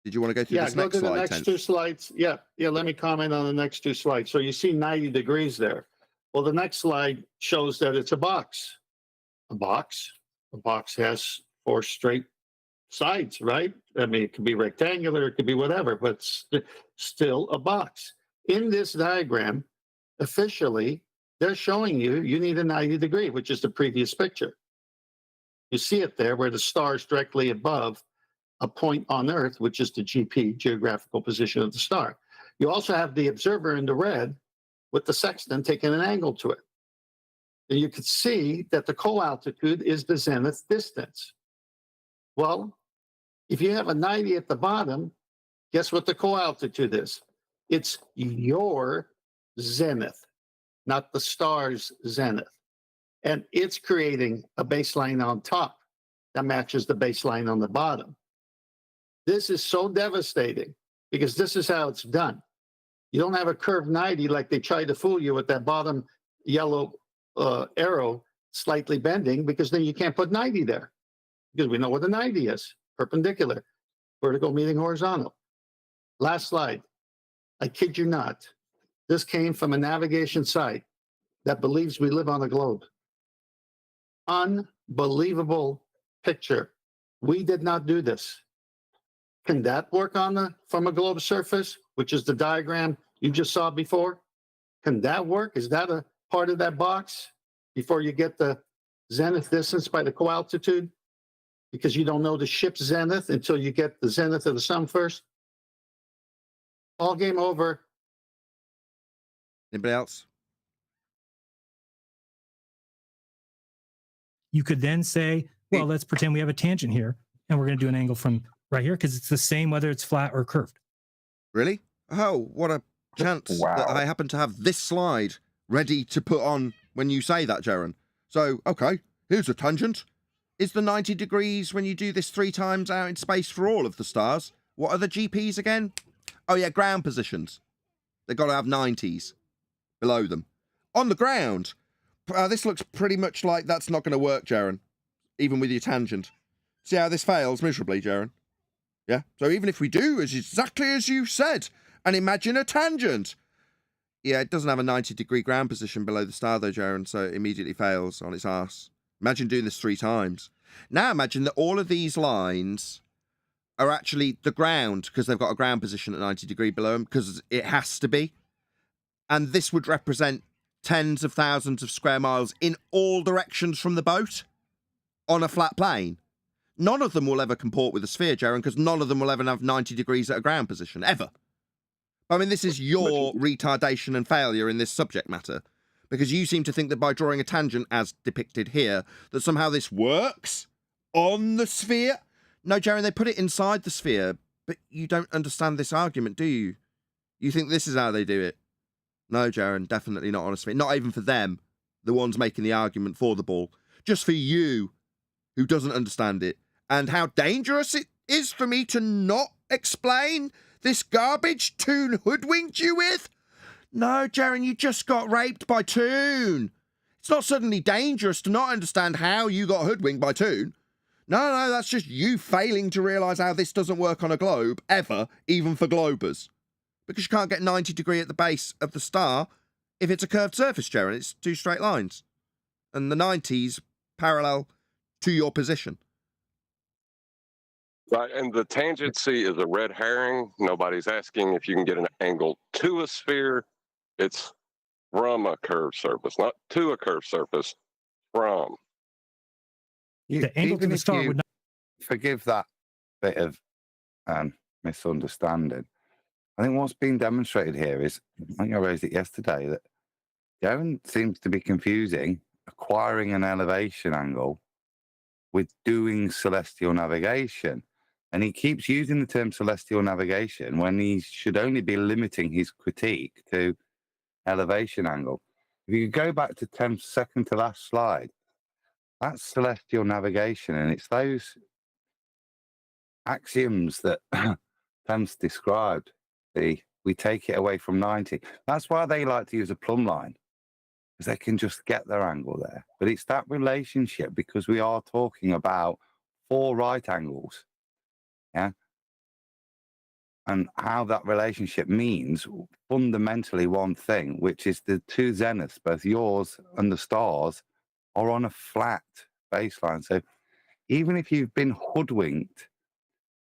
Did you want to go through this next slide? Yeah, go to the next two
slides. Yeah, let me comment on the next two slides. So you see 90 degrees there. Well, the next slide shows that it's a box. A box has 4 straight sides, right? I mean, it could be rectangular, it could be whatever, but still a box. In this diagram, officially, they're showing you need a 90 degree, which is the previous picture. You see it there where the star is directly above a point on Earth, which is the GP, geographical position of the star. You also have the observer in the red with the sextant taking an angle to it. And you could see that the co-altitude is the zenith distance. Well, if you have a 90 at the bottom, guess what the co-altitude is? It's your zenith, not the star's zenith. And it's creating a baseline on top that matches the baseline on the bottom. This is so devastating because this is how it's done. You don't have a curved 90 like they tried to fool you with that bottom yellow arrow slightly bending, because then you can't put 90 there because we know what a 90 is: perpendicular, vertical meeting horizontal. Last slide. I kid you not. This came from a navigation site that believes we live on a globe. Unbelievable picture. We did not do this. Can that work on from a globe surface, which is the diagram you just saw before? Can that work? Is that a part of that box before you get the zenith distance by the co-altitude? Because you don't know the ship's zenith until you get the zenith of the sun first. All game over.
Anybody else?
You could then say, well, let's pretend we have a tangent here, and we're going to do an angle from right here, because it's the same whether it's flat or curved.
Really? Oh, what a chance that I happen to have this slide ready to put on when you say that, Jaron. So, okay, here's a tangent. Is the 90 degrees when you do this 3 times out in space for all of the stars? What are the GPs again? Oh, yeah, ground positions. They've got to have 90s below them. On the ground, this looks pretty much like that's not going to work, Jaron, even with your tangent. See how this fails miserably, Jaron? Yeah? So even if we do exactly as you said, and imagine a tangent. Yeah, it doesn't have a 90-degree ground position below the star, though, Jaron, so it immediately fails on its arse. Imagine doing this 3 times. Now imagine that all of these lines are actually the ground, because they've got a ground position at 90 degrees below them, because it has to be. And this would represent tens of thousands of square miles in all directions from the boat on a flat plane. None of them will ever comport with a sphere, Jaron, because none of them will ever have 90 degrees at a ground position, ever. I mean, this is your retardation and failure in this subject matter, because you seem to think that by drawing a tangent, as depicted here, that somehow this works on the sphere. No, Jaron, they put it inside the sphere, but you don't understand this argument, do you? You think this is how they do it? No, Jaron, definitely not on a sphere. Not even for them, the ones making the argument for the ball. Just for you, who doesn't understand it. And how dangerous it is for me to not explain this garbage Toon hoodwinked you with? No, Jaron, you just got raped by Toon. It's not suddenly dangerous to not understand how you got hoodwinked by Toon. No, that's just you failing to realise how this doesn't work on a globe, ever, even for globers. Because you can't get 90 degree at the base of the star if it's a curved surface, Jaron. It's 2 straight lines. And the 90s parallel to your position.
Right, and the tangency is a red herring. Nobody's asking if you can get an angle to a sphere. It's from a curved surface, not to a curved surface, from.
The angle to the star would not
forgive that bit of misunderstanding. I think what's being demonstrated here is, I think I raised it yesterday, that Jaron seems to be confusing acquiring an elevation angle with doing celestial navigation. And he keeps using the term celestial navigation when he should only be limiting his critique to elevation angle. If you go back to second to last slide, that's celestial navigation, and it's those axioms that Thames described. We take it away from 90. That's why they like to use a plumb line, because they can just get their angle there. But it's that relationship, because we are talking about 4 right angles. Yeah. And how that relationship means fundamentally one thing, which is the 2 zeniths, both yours and the stars, are on a flat baseline. So even if you've been hoodwinked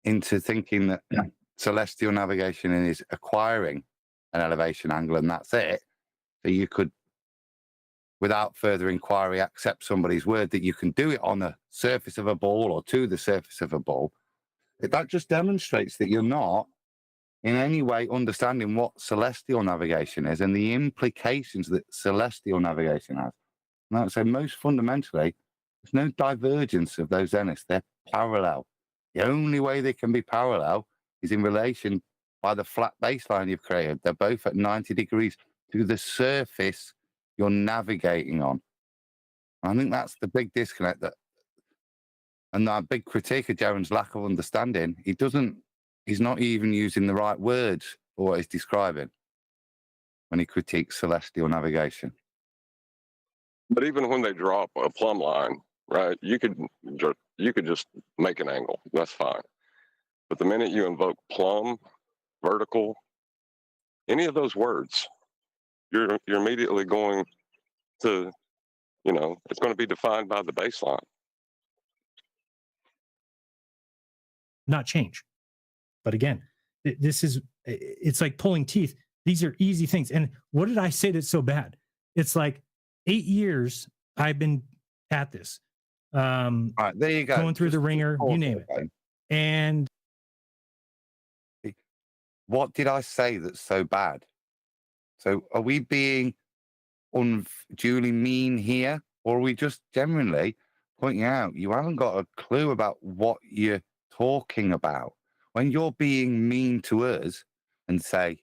into thinking that celestial navigation is acquiring an elevation angle and that's it, so you could, without further inquiry, accept somebody's word that you can do it on the surface of a ball or to the surface of a ball, that just demonstrates that you're not in any way understanding what celestial navigation is and the implications that celestial navigation has. And I would say most fundamentally, there's no divergence of those zeniths. They're parallel. The only way they can be parallel is in relation by the flat baseline you've created. They're both at 90 degrees to the surface you're navigating on. I think that's the big disconnect, and that big critique of Jaron's lack of understanding. He's not even using the right words for what he's describing when he critiques celestial navigation.
But even when they drop a plumb line, right, you could just make an angle. That's fine. But the minute you invoke plumb, vertical, any of those words, you're immediately going to, it's going to be defined by the baseline.
Not change. But again, it's like pulling teeth. These are easy things. And what did I say that's so bad? It's like 8 years I've been at this.
All right, there you go.
Going through the ringer, you name it. And
what did I say that's so bad? So are we being unduly mean here? Or are we just generally pointing out you haven't got a clue about what you're talking about? When you're being mean to us and say,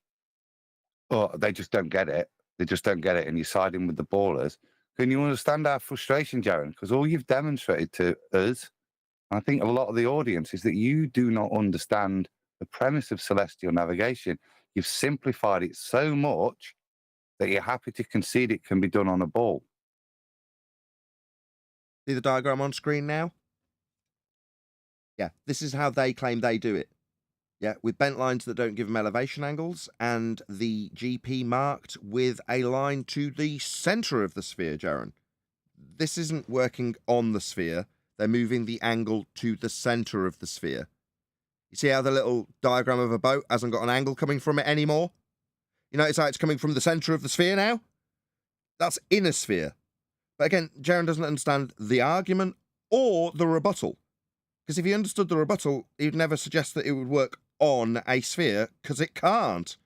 oh, they just don't get it. They just don't get it. And you're siding with the ballers. Can you understand our frustration, Jaron? Because all you've demonstrated to us, I think a lot of the audience, is that you do not understand the premise of celestial navigation. You've simplified it so much that you're happy to concede it can be done on a ball.
See the diagram on screen now? Yeah, this is how they claim they do it. Yeah, with bent lines that don't give them elevation angles, and the GP marked with a line to the center of the sphere, Jaron. This isn't working on the sphere. They're moving the angle to the center of the sphere. You see how the little diagram of a boat hasn't got an angle coming from it anymore? You notice how it's coming from the center of the sphere now? That's in a sphere. But again, Jaron doesn't understand the argument or the rebuttal. Because if he understood the rebuttal, he'd never suggest that it would work on a sphere, because it can't.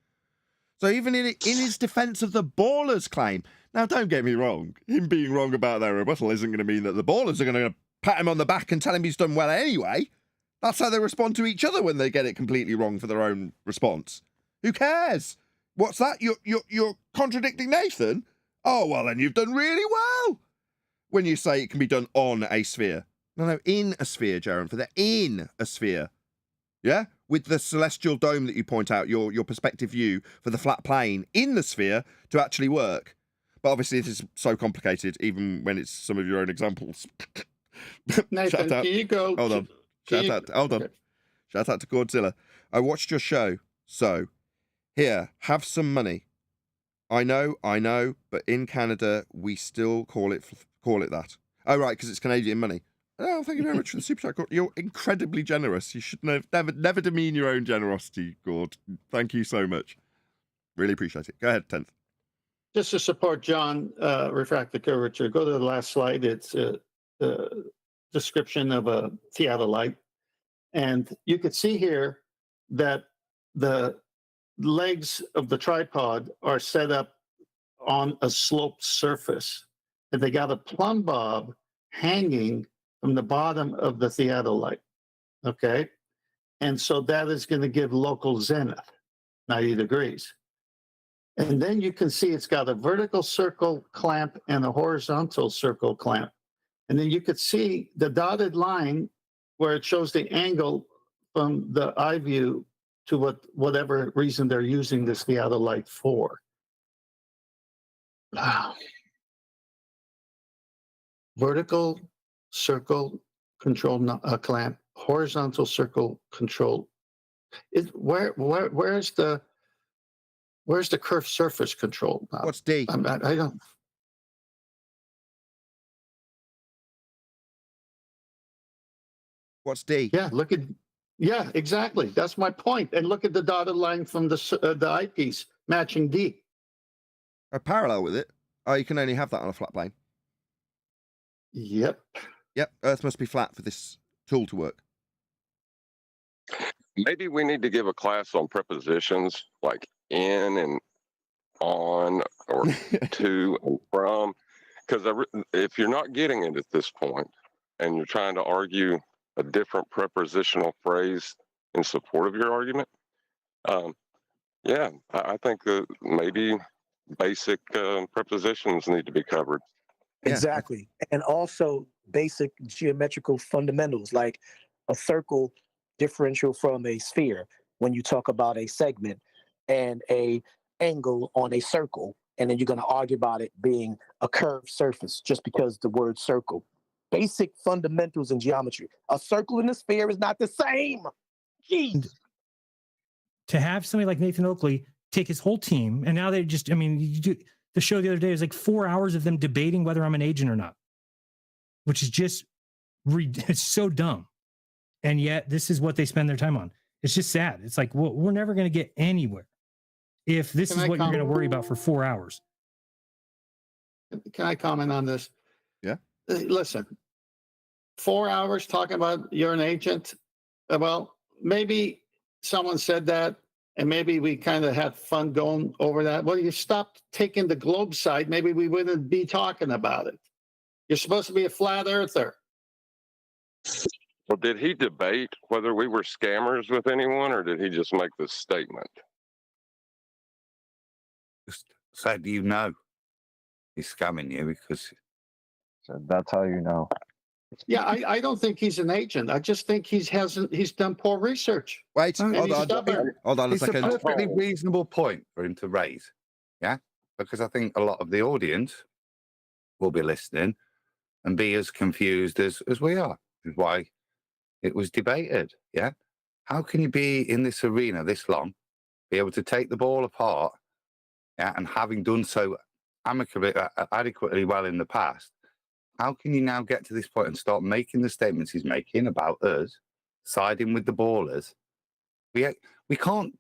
So even in his defense of the ballers' claim, now don't get me wrong, him being wrong about their rebuttal isn't going to mean that the ballers are going to pat him on the back and tell him he's done well anyway. That's how they respond to each other when they get it completely wrong for their own response. Who cares? What's that? You're contradicting Nathan? Oh, well, then you've done really well when you say it can be done on a sphere. No, in a sphere, Jaron, for the in a sphere. Yeah? With the celestial dome that you point out, your perspective view for the flat plane in the sphere to actually work. But obviously this is so complicated, even when it's some of your own examples.
Nathan, can you go?
Hold on. Hold on. Shout out to Godzilla. I watched your show, so here, have some money. I know, but in Canada we still call it that. Oh right, because it's Canadian money. Oh, thank you very much for the super chat. You're incredibly generous. You should never demean your own generosity, Gord. Thank you so much. Really appreciate it. Go ahead, 10th.
Just to support John, refractive curvature, go to the last slide. It's a description of a theodolite. And you could see here that the legs of the tripod are set up on a sloped surface. And they got a plumb bob hanging from the bottom of the theodolite, okay? And so that is going to give local zenith, 90 degrees. And then you can see it's got a vertical circle clamp and a horizontal circle clamp. And then you could see the dotted line where it shows the angle from the eye view to whatever reason they're using this theodolite for. Wow. Vertical circle control clamp, horizontal circle control. Where's the curved surface control?
What's D?
I don't.
What's D?
Yeah, look at. Yeah, exactly. That's my point. And look at the dotted line from the eyepiece matching D.
A parallel with it. Oh, you can only have that on a flat plane.
Yep.
Yep. Earth must be flat for this tool to work.
Maybe we need to give a class on prepositions like in and on or to and from. because if you're not getting it at this point and you're trying to argue a different prepositional phrase in support of your argument, yeah, I think that maybe basic prepositions need to be covered.
Exactly. And also basic geometrical fundamentals, like a circle differential from a sphere when you talk about a segment and a angle on a circle. And then you're going to argue about it being a curved surface just because the word circle. Basic fundamentals in geometry. A circle and a sphere is not the same. Jeez.
To have somebody like Nathan Oakley take his whole team, and now they just, I mean, the show the other day was like 4 hours of them debating whether I'm an agent or not, which is just, it's so dumb. And yet this is what they spend their time on. It's just sad. It's like, well, we're never going to get anywhere if this is what you're going to worry about for 4 hours.
Can I comment on this?
Yeah.
Listen, 4 hours talking about you're an agent. Well, maybe someone said that, and maybe we kind of had fun going over that. Well, you stopped taking the globe side, maybe we wouldn't be talking about it. You're supposed to be a flat earther.
Well, did he debate whether we were scammers with anyone, or did he just make this statement?
Just said, you know, he's scamming you because.
So that's how you know.
Yeah, I don't think he's an agent. I just think he's done poor research.
Wait, hold on a
It's
second.
a perfectly reasonable point for him to raise, yeah? Because I think a lot of the audience will be listening and be as confused as we are, is why it was debated, yeah? How can you be in this arena this long, be able to take the ball apart, yeah, and having done so amicably, adequately well in the past, how can you now get to this point and start making the statements he's making about us, siding with the ballers? We can't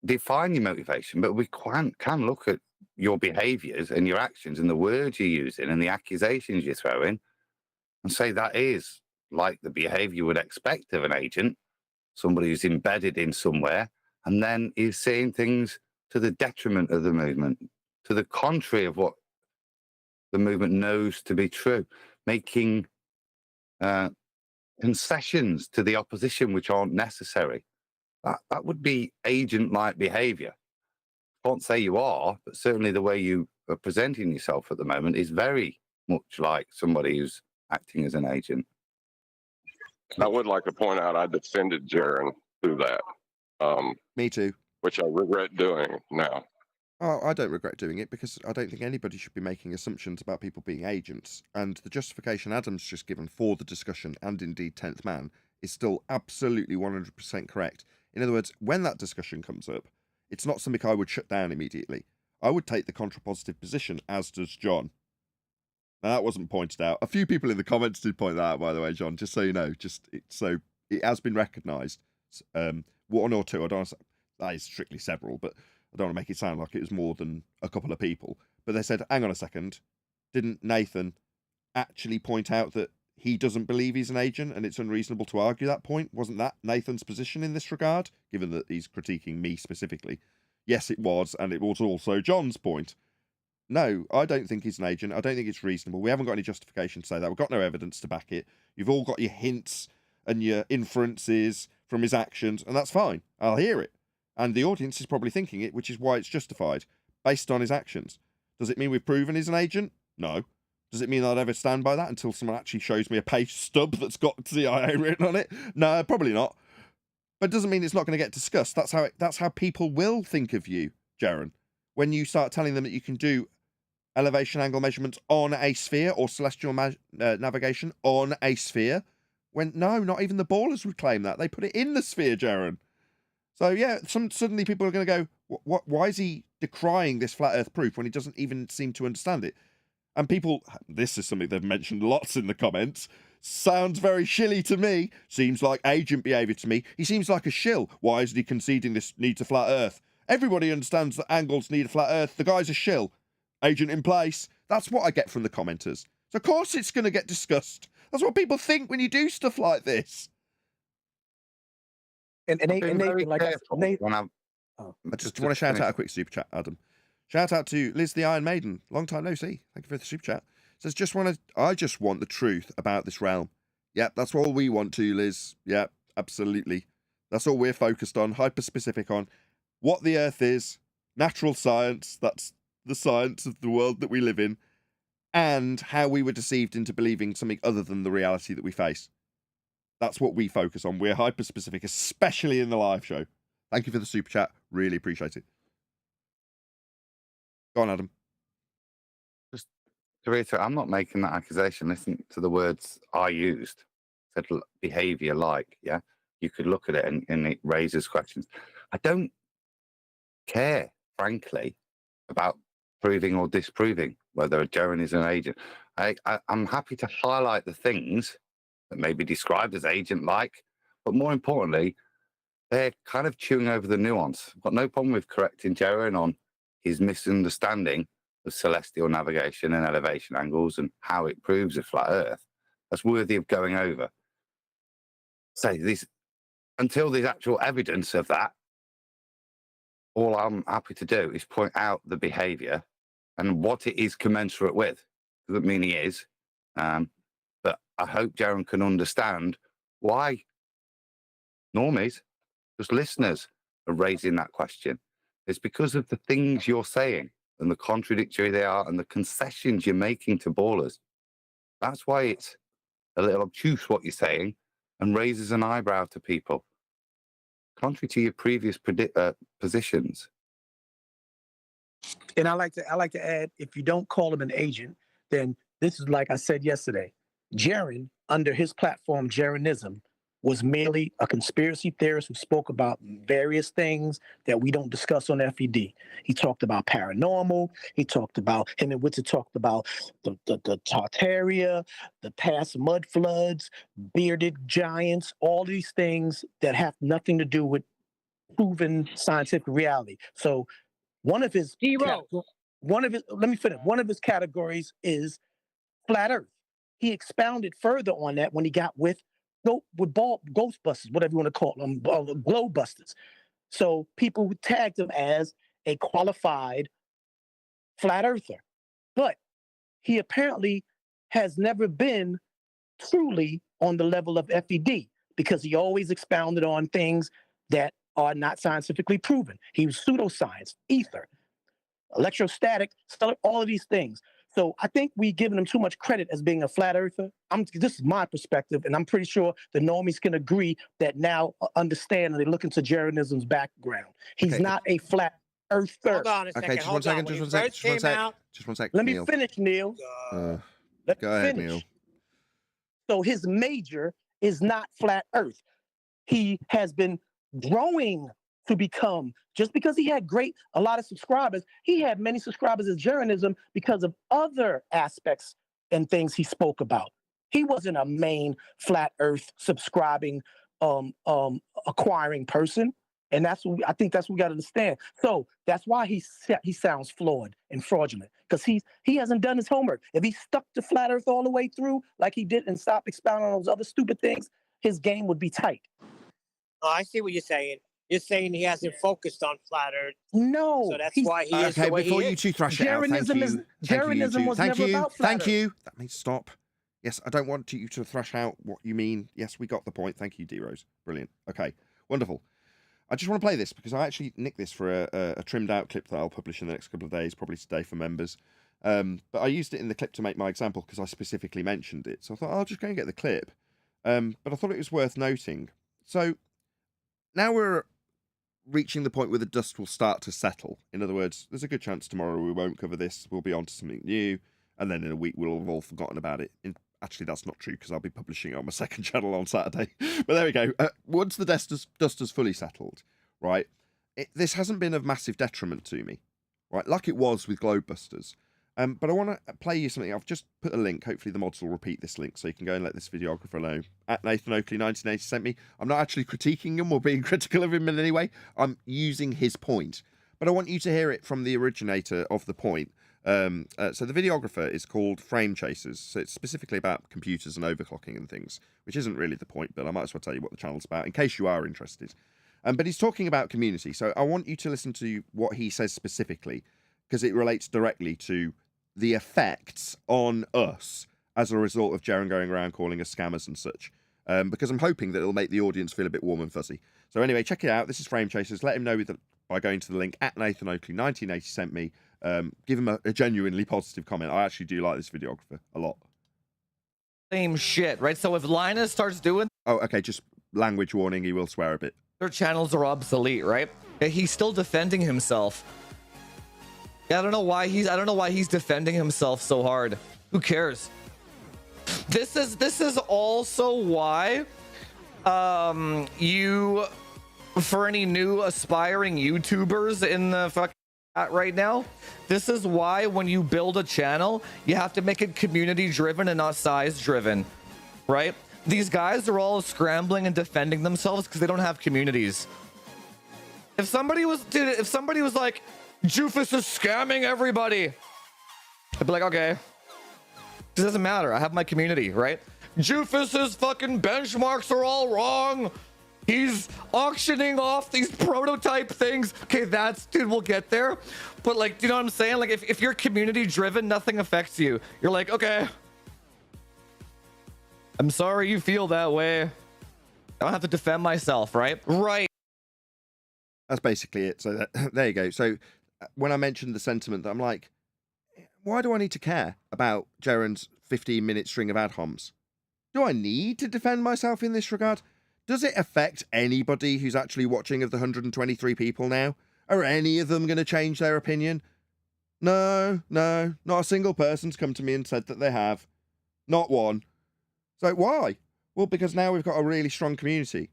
define your motivation, but we can look at your behaviors and your actions and the words you're using and the accusations you're throwing and say that is like the behavior you would expect of an agent, somebody who's embedded in somewhere, and then is saying things to the detriment of the movement, to the contrary of what the movement knows to be true, making concessions to the opposition which aren't necessary. That would be agent-like behavior. I can't say you are, but certainly the way you are presenting yourself at the moment is very much like somebody who's acting as an agent.
I would like to point out I defended Jaron through that.
Me too.
Which I regret doing now.
Oh, I don't regret doing it because I don't think anybody should be making assumptions about people being agents. And the justification Adam's just given for the discussion, and indeed 10th Man, is still absolutely 100% correct. In other words, when that discussion comes up, it's not something I would shut down immediately. I would take the contrapositive position, as does John. Now, that wasn't pointed out. A few people in the comments did point that out, by the way, John, just so you know. So it has been recognised. One or two, I don't want to say, that is strictly several, but I don't want to make it sound like it was more than a couple of people. But they said, hang on a second, didn't Nathan actually point out that he doesn't believe he's an agent and it's unreasonable to argue that point? Wasn't that Nathan's position in this regard, given that he's critiquing me specifically? Yes, it was, and it was also John's point. No, I don't think he's an agent. I don't think it's reasonable. We haven't got any justification to say that. We've got no evidence to back it. You've all got your hints and your inferences from his actions, and that's fine. I'll hear it. And the audience is probably thinking it, which is why it's justified, based on his actions. Does it mean we've proven he's an agent? No. Does it mean I'd ever stand by that until someone actually shows me a page stub that's got CIA written on it? No, probably not. But it doesn't mean it's not going to get discussed. That's how people will think of you, Jaron. When you start telling them that you can do elevation angle measurements on a sphere or celestial navigation on a sphere, when no, not even the ballers would claim that. They put it in the sphere, Jaron. So yeah, suddenly people are going to go, why is he decrying this flat earth proof when he doesn't even seem to understand it? And people, this is something they've mentioned lots in the comments, sounds very shilly to me, seems like agent behaviour to me. He seems like a shill. Why isn't he conceding this needs a flat earth? Everybody understands that angles need a flat earth. The guy's a shill. Agent in place. That's what I get from the commenters. So of course it's going to get discussed. That's what people think when you do stuff like this.
And Nathan, like
I just want to shout out a quick super chat, Adam. Shout out to Liz the Iron Maiden. Long time no see. Thank you for the super chat. Says, I just want the truth about this realm. Yep, that's all we want to, Liz. Yep, absolutely. That's all we're focused on, hyper-specific on what the Earth is, natural science, that's the science of the world that we live in, and how we were deceived into believing something other than the reality that we face. That's what we focus on. We're hyper-specific, especially in the live show. Thank you for the super chat. Really appreciate it. Go on, Adam.
Just to reiterate, I'm not making that accusation. Listen to the words I used. Said behavior like, yeah? You could look at it and it raises questions. I don't care, frankly, about proving or disproving whether a Jeranism is an agent. I'm happy to highlight the things that may be described as agent-like, but more importantly, they're kind of chewing over the nuance. I've got no problem with correcting Jeran on his misunderstanding of celestial navigation and elevation angles and how it proves a flat Earth. That's worthy of going over. Say this until there's actual evidence of that. All I'm happy to do is point out the behaviour and what it is commensurate with. Doesn't mean he is, but I hope Jeran can understand why normies, just listeners, are raising that question. It's because of the things you're saying and the contradictory they are and the concessions you're making to ballers. That's why it's a little obtuse what you're saying and raises an eyebrow to people. Contrary to your previous positions.
And I like to add, if you don't call him an agent, then this is like I said yesterday. Jeran, under his platform, Jeranism, was merely a conspiracy theorist who spoke about various things that we don't discuss on FED. He talked about paranormal. He talked about, him and Witcher talked about the Tartaria, the past mud floods, bearded giants, all these things that have nothing to do with proven scientific reality. So one of his categories is flat Earth. He expounded further on that when he got with Ghostbusters, whatever you want to call them, Glowbusters. So people tagged him as a qualified flat earther. But he apparently has never been truly on the level of FED because he always expounded on things that are not scientifically proven. He was pseudoscience, ether, electrostatic, all of these things. So I think we've given him too much credit as being a flat earther. This is my perspective, and I'm pretty sure the normies can agree that now understand and they look into Jeranism's background. He's not a flat earther.
Hold on a second.
Okay, just one second. Just one sec.
Let me
Neil.
finish, Neil.
Go ahead, Neil.
So his major is not flat earth. He has been growing to become, just because he had a lot of subscribers, he had many subscribers as Jeranism because of other aspects and things he spoke about. He wasn't a main flat earth subscribing, acquiring person. And I think that's what we got to understand. So that's why he sounds flawed and fraudulent, because he hasn't done his homework. If he stuck to flat earth all the way through like he did and stopped expounding on those other stupid things, his game would be tight.
Oh, I see what you're saying. You're saying he hasn't focused on flat Earth.
No.
So that's why he is the way
before
he
you
is.
two thrash it out,
Jeranism was never about flat
Thank you. That means stop. Yes, I don't want you to thrash out what you mean. Yes, we got the point. Thank you, D-Rose. Brilliant. Okay, wonderful. I just want to play this because I actually nicked this for a trimmed out clip that I'll publish in the next couple of days, probably today for members. But I used it in the clip to make my example because I specifically mentioned it. So I thought I'll just go and get the clip. But I thought it was worth noting. So now we're reaching the point where the dust will start to settle. In other words, there's a good chance tomorrow we won't cover this. We'll be on to something new. And then in a week, we'll have all forgotten about it. Actually, that's not true because I'll be publishing it on my second channel on Saturday. But there we go. Once the dust has fully settled, right, this hasn't been of massive detriment to me, right, like it was with Glowbusters. But I want to play you something. I've just put a link. Hopefully the mods will repeat this link so you can go and let this videographer know. At Nathan Oakley 1980 sent me. I'm not actually critiquing him or being critical of him in any way. I'm using his point. But I want you to hear it from the originator of the point. So the videographer is called Frame Chasers. So it's specifically about computers and overclocking and things, which isn't really the point, but I might as well tell you what the channel's about in case you are interested. But he's talking about community. So I want you to listen to what he says specifically. because it relates directly to the effects on us as a result of Jaren going around calling us scammers and such. Because I'm hoping that it'll make the audience feel a bit warm and fuzzy. So anyway, check it out. This is Frame Chasers. Let him know by going to the link at Nathan Oakley 1980 sent me. Give him a genuinely positive comment. I actually do like this videographer a lot.
Same shit, right? So if Linus starts doing,
oh, okay, just language warning. He will swear a bit.
Their channels are obsolete, right? He's still defending himself. Yeah, I don't know why he's defending himself so hard. Who cares? This is also why you, for any new aspiring YouTubers in the fucking chat right now, this is why when you build a channel, you have to make it community driven and not size driven, right? These guys are all scrambling and defending themselves because they don't have communities. If somebody was like, Jufus is scamming everybody, I'd be like, okay, it doesn't matter. I have my community, right? Jufus's fucking benchmarks are all wrong. He's auctioning off these prototype things. Okay, dude, we'll get there. But like, do you know what I'm saying? Like, if you're community driven, nothing affects you. You're like, okay, I'm sorry you feel that way. I don't have to defend myself, right? Right.
That's basically it. So there you go. So when I mentioned the sentiment, I'm like, why do I need to care about Jaren's 15-minute string of ad homs? Do I need to defend myself in this regard? Does it affect anybody who's actually watching of the 123 people now? Are any of them going to change their opinion? No, not a single person's come to me and said that they have. Not one. So why? Well, because now we've got a really strong community.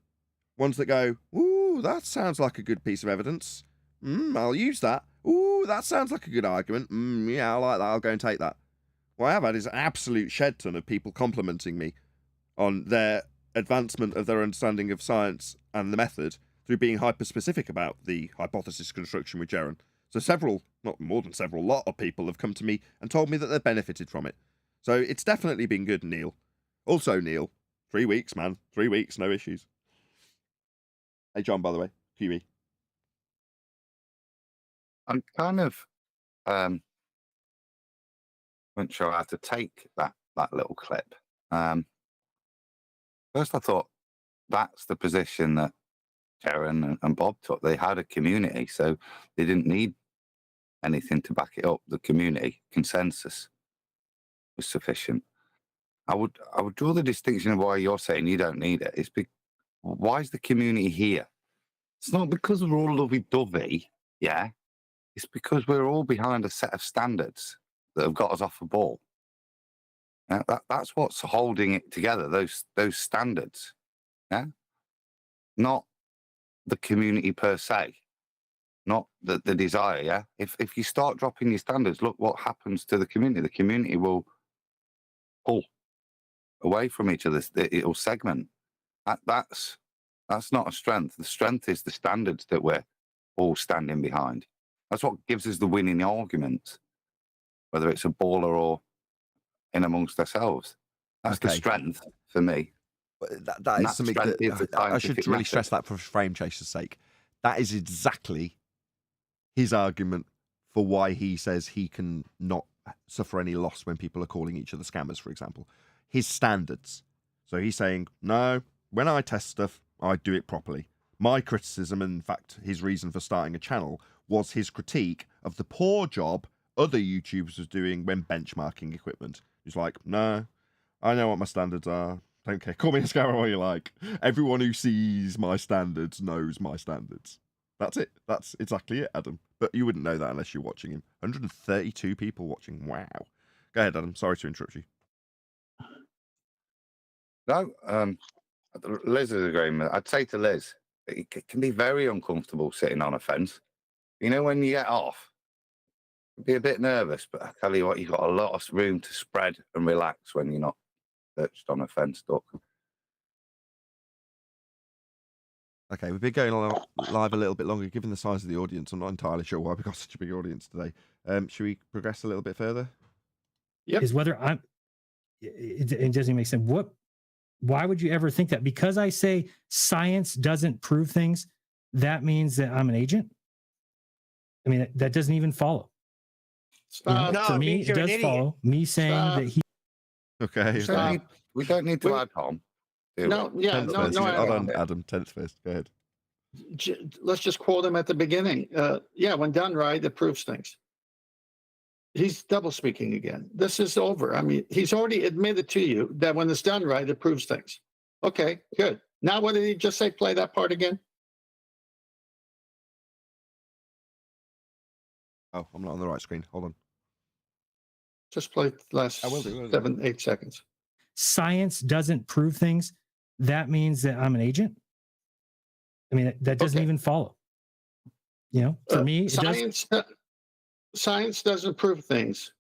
Ones that go, ooh, that sounds like a good piece of evidence. I'll use that. Ooh, that sounds like a good argument. Yeah, I like that. I'll go and take that. What I have had is an absolute shed ton of people complimenting me on their advancement of their understanding of science and the method through being hyper-specific about the hypothesis construction with Jaren. So several, not more than several, lot of people have come to me and told me that they've benefited from it. So it's definitely been good, Neil. Also, Neil, 3 weeks, man. 3 weeks, no issues. Hey, John, by the way, QE.
I'm kind of not sure how to take that little clip. First, I thought that's the position that Jaren and Bob took. They had a community, so they didn't need anything to back it up. The community consensus was sufficient. I would draw the distinction of why you're saying you don't need it. Why is the community here? It's not because we're all lovey-dovey, yeah. It's because we're all behind a set of standards that have got us off the ball. Yeah, that's what's holding it together. Those standards, yeah. Not the community per se, not the desire. Yeah. If you start dropping your standards, look what happens to the community. The community will pull away from each other. It'll segment. That's not a strength. The strength is the standards that we're all standing behind. That's what gives us the winning argument, whether it's a baller or in amongst ourselves. That's the strength for me.
That is something that I should really stress that for Frame Chaser's sake. That is exactly his argument for why he says he can not suffer any loss when people are calling each other scammers, for example. His standards. So he's saying, no, when I test stuff, I do it properly. My criticism, in fact, his reason for starting a channel was his critique of the poor job other YouTubers was doing when benchmarking equipment. He's like, no, I know what my standards are. Don't care. Call me a scammer all you like. Everyone who sees my standards knows my standards. That's it. That's exactly it, Adam. But you wouldn't know that unless you're watching him. 132 people watching. Wow. Go ahead, Adam. Sorry to interrupt you.
No, Liz is agreeing. I'd say to Liz, it can be very uncomfortable sitting on a fence. You know, when you get off, you'd be a bit nervous, but I tell you what, you've got a lot of room to spread and relax when you're not perched on a fence stuck.
Okay, we've been going on live a little bit longer. Given the size of the audience, I'm not entirely sure why we've got such a big audience today. Should we progress a little bit further?
Yep. Is whether it doesn't make sense. Why would you ever think that? Because I say science doesn't prove things, that means that I'm an agent? I mean, that doesn't even follow.
Stop.
For me, it does follow. Me saying that he.
Okay.
Stop.
We don't need to add on.
No, yeah,
Tense
no,
first.
no.
Hold on, Adam. Tense first. Go ahead.
Let's just quote him at the beginning. Yeah, when done right, it proves things. He's double speaking again. This is over. I mean, he's already admitted to you that when it's done right, it proves things. Okay, good. Now, what did he just say? Play that part again.
Oh, I'm not on the right screen. Hold on.
Just play the last 7, 8 seconds.
Science doesn't prove things. That means that I'm an agent. I mean, that doesn't even follow. You know, for me,
Science doesn't prove things.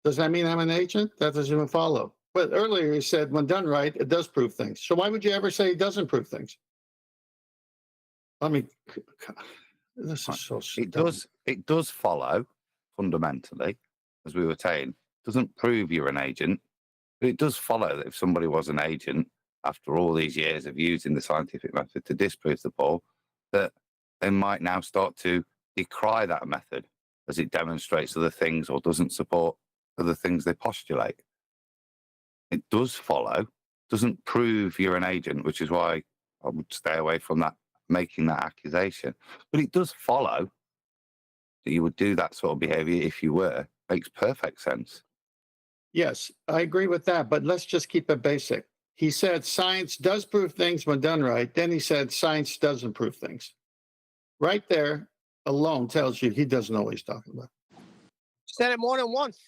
Does that mean I'm an agent? That doesn't even follow. But earlier he said, when done right, it does prove things. So why would you ever say it doesn't prove things? I mean, this is so dumb.
It does follow fundamentally, as we were saying. It doesn't prove you're an agent, but it does follow that if somebody was an agent after all these years of using the scientific method to disprove the ball, that they might now start to decry that method as it demonstrates other things or doesn't support other things they postulate. It does follow, doesn't prove you're an agent, which is why I would stay away from that, making that accusation. But it does follow that you would do that sort of behavior if you were. Makes perfect sense.
Yes, I agree with that, but let's just keep it basic. He said science does prove things when done right. Then he said science doesn't prove things. Right there alone tells you he doesn't know what he's talking about.
Said it more than once.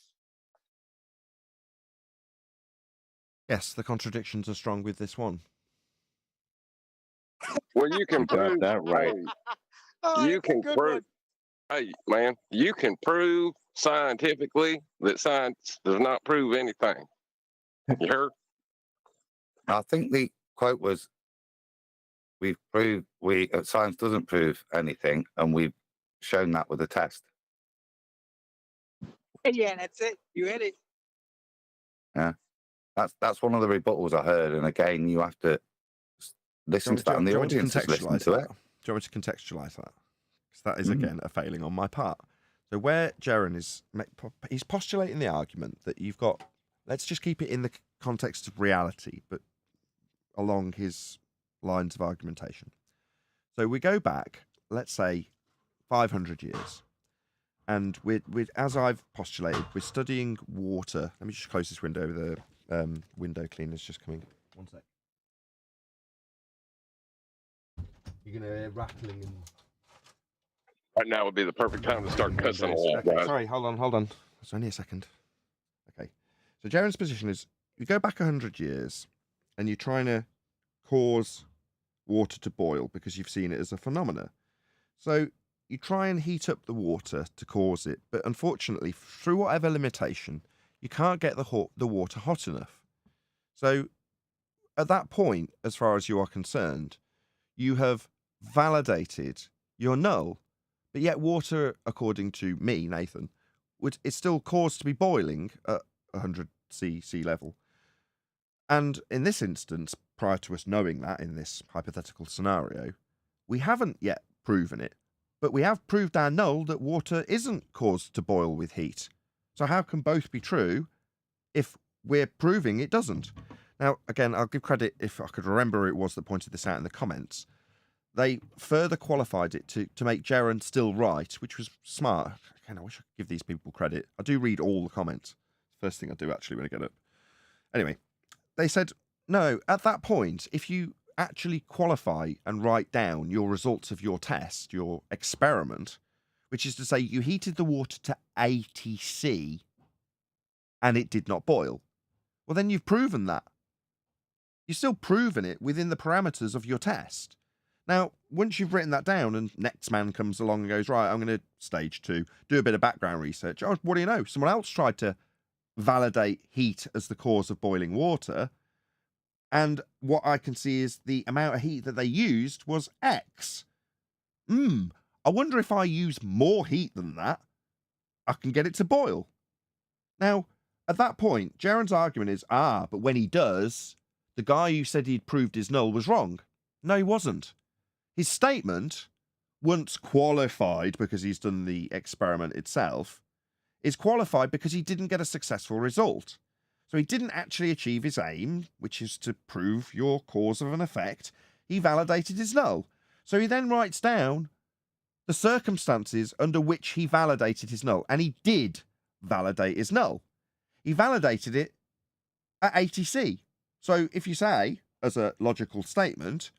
Yes, the contradictions are strong with this one.
Well, you can prove
that right.
You can prove. Hey, man, you can prove scientifically that science does not prove anything. You heard?
I think the quote was, "We've proved science doesn't prove anything, and we've shown that with a test."
Yeah, that's it. You hit it.
Yeah, that's one of the rebuttals I heard. And again, you have to listen to that, and the audience is listening to it.
Do you want me to contextualize that? Because that is again a failing on my part. So where Jaron is, he's postulating the argument that you've got. Let's just keep it in the context of reality, but along his lines of argumentation. So we go back, let's say, 500 years. And as I've postulated, we're studying water. Let me just close this window. The window cleaner's just coming. One sec. You're going to hear rattling and...
Right now would be the perfect time to start cussing a lot,
Okay,
guys.
sorry, hold on. It's only a second. Okay. So Jaron's position is, you go back 100 years and you're trying to cause water to boil because you've seen it as a phenomena. So you try and heat up the water to cause it, but unfortunately, through whatever limitation, you can't get the water hot enough. So at that point, as far as you are concerned, you have validated your null, but yet water, according to me, Nathan, it's still caused to be boiling at 100 sea level. And in this instance, prior to us knowing that in this hypothetical scenario, we haven't yet proven it, but we have proved our null that water isn't caused to boil with heat. So how can both be true if we're proving it doesn't? Now, again, I'll give credit, if I could remember who it was that pointed this out in the comments. They further qualified it to make Jaron still right, which was smart. Again, I wish I could give these people credit. I do read all the comments. First thing I do actually when I get up. Anyway, they said, no, at that point, if you actually qualify and write down your results of your test, your experiment, which is to say you heated the water to 80 C and it did not boil, well, then you've proven that. You've still proven it within the parameters of your test. Now, once you've written that down and next man comes along and goes, right, I'm going to stage 2, do a bit of background research. Oh, what do you know? Someone else tried to validate heat as the cause of boiling water. And what I can see is the amount of heat that they used was X. I wonder if I use more heat than that, I can get it to boil. Now, at that point, Jaron's argument is, but when he does, the guy who said he'd proved his null was wrong. No, he wasn't. His statement, once qualified because he's done the experiment itself, is qualified because he didn't get a successful result. So he didn't actually achieve his aim, which is to prove your cause of an effect. He validated his null. So he then writes down the circumstances under which he validated his null. And he did validate his null. He validated it at 80C. So if you say, as a logical statement,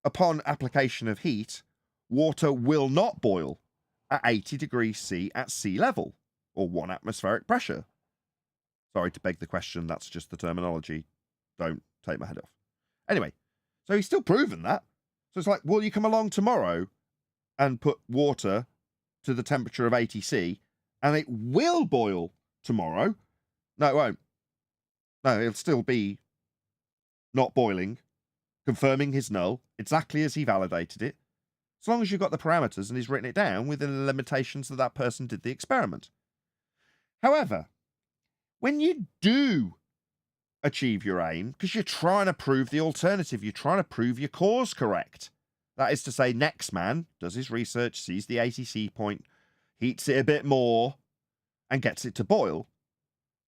upon application of heat, water will not boil at 80 degrees C at sea level, or 1 atmospheric pressure. Sorry to beg the question, that's just the terminology. Don't take my head off. Anyway, so he's still proven that. So it's like, will you come along tomorrow and put water to the temperature of 80C and it will boil tomorrow? No, it won't. No, it'll still be not boiling, confirming his null exactly as he validated it, as long as you've got the parameters and he's written it down within the limitations that that person did the experiment. However, when you do achieve your aim, because you're trying to prove the alternative, you're trying to prove your cause correct. That is to say, next man does his research, sees the 80C point, heats it a bit more, and gets it to boil.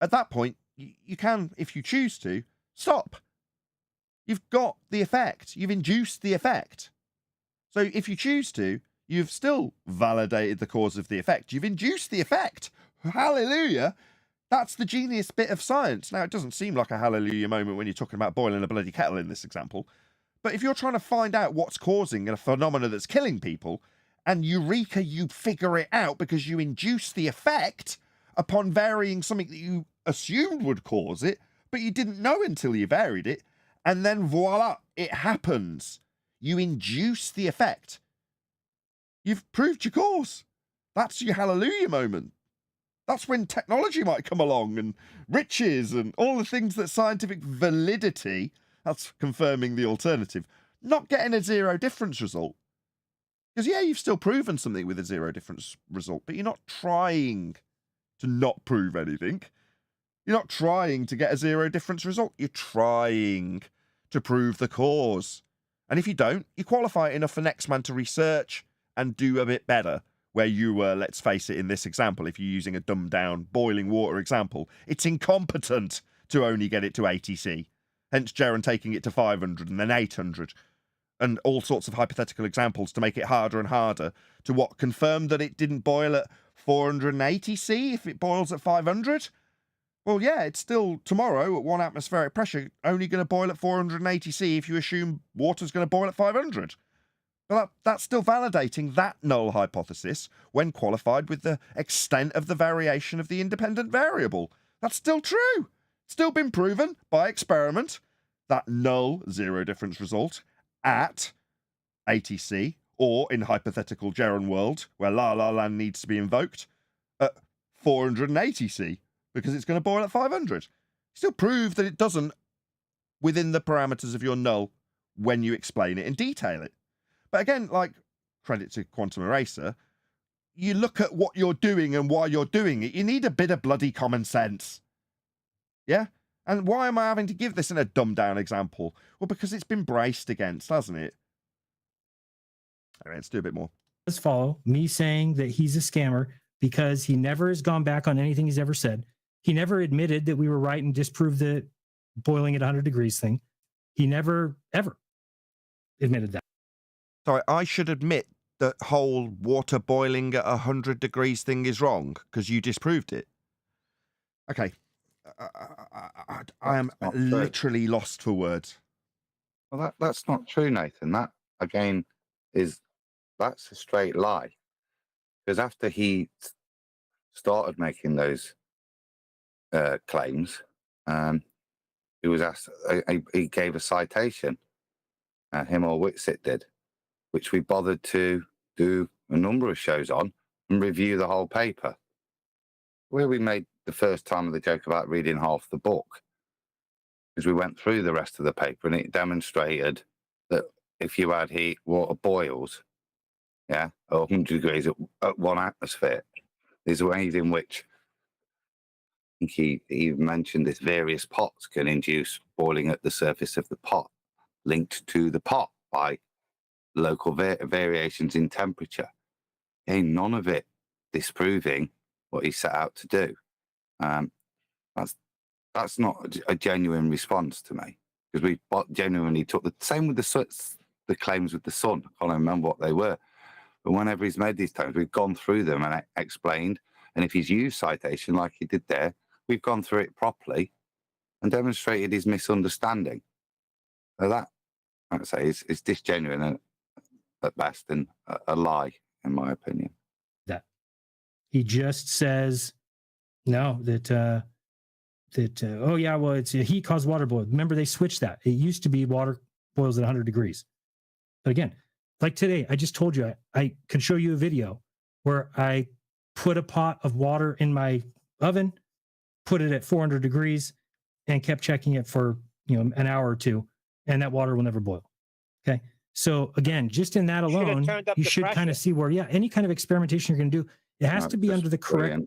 At that point, you can, if you choose to, stop. You've got the effect. You've induced the effect. So if you choose to, you've still validated the cause of the effect. You've induced the effect. Hallelujah. That's the genius bit of science. Now, it doesn't seem like a hallelujah moment when you're talking about boiling a bloody kettle in this example. But if you're trying to find out what's causing a phenomena that's killing people, and eureka, you figure it out because you induce the effect upon varying something that you assumed would cause it, but you didn't know until you varied it, and then voila, it happens. You induce the effect. You've proved your cause. That's your hallelujah moment. That's when technology might come along and riches and all the things that scientific validity, that's confirming the alternative, not getting a zero difference result. Because yeah, you've still proven something with a zero difference result, but you're not trying to not prove anything. You're not trying to get a zero difference result. You're trying to prove the cause. And if you don't, you qualify enough for next man to research and do a bit better. Where you were, let's face it, in this example, if you're using a dumbed down boiling water example, it's incompetent to only get it to 80C. Hence Jeran taking it to 500 and then 800. And all sorts of hypothetical examples to make it harder and harder to what confirmed that it didn't boil at 480C if it boils at 500. Well, yeah, it's still tomorrow at 1 atmospheric pressure only going to boil at 480C if you assume water's going to boil at 500. Well, that's still validating that null hypothesis when qualified with the extent of the variation of the independent variable. That's still true. Still been proven by experiment, that null zero difference result at 80C, or in hypothetical Jeran world, where La La Land needs to be invoked, at 480C, because it's going to boil at 500. Still prove that it doesn't within the parameters of your null when you explain it and detail it. But again, like, credit to Quantum Eraser, you look at what you're doing and why you're doing it, you need a bit of bloody common sense. Yeah? And why am I having to give this in a dumbed down example? Well, because it's been braced against, hasn't it? Anyway, let's do a bit more.
Let's follow me saying that he's a scammer because he never has gone back on anything he's ever said. He never admitted that we were right and disproved the boiling at 100 degrees thing. He never, ever admitted that.
Sorry, I should admit that whole water boiling at 100 degrees thing is wrong because you disproved it. Okay. I am literally lost for words.
Well, that's not true, Nathan. That, again, that's a straight lie. Because after he started making those claims, he was asked, he gave a citation, him or Whitsitt did, which we bothered to do a number of shows on and review the whole paper. Where we made the first time of the joke about reading half the book, is we went through the rest of the paper and it demonstrated that if you add heat, water boils, yeah, at 100 degrees at 1 atmosphere. There's ways in which I think he mentioned this various pots can induce boiling at the surface of the pot, linked to the pot by local variations in temperature. None of it disproving what he set out to do. That's not a genuine response to me, because we genuinely took the same with the claims with the sun. I can't remember what they were, but whenever he's made these claims, we've gone through them and explained. And if he's used citation like he did there, we've gone through it properly and demonstrated his misunderstanding. So that, I'd say, is disgenuine at best and a lie, in my opinion.
That he just says no, that oh yeah, well, it's a heat caused water boil. Remember, they switched that. It used to be water boils at 100 degrees. But again, like today, I just told you, I can show you a video where I put a pot of water in my oven, put it at 400 degrees, and kept checking it for an hour or two, and that water will never boil. Okay. So again, just in that alone, you should kind of see where, any kind of experimentation you're going to do, it has to be under the correct.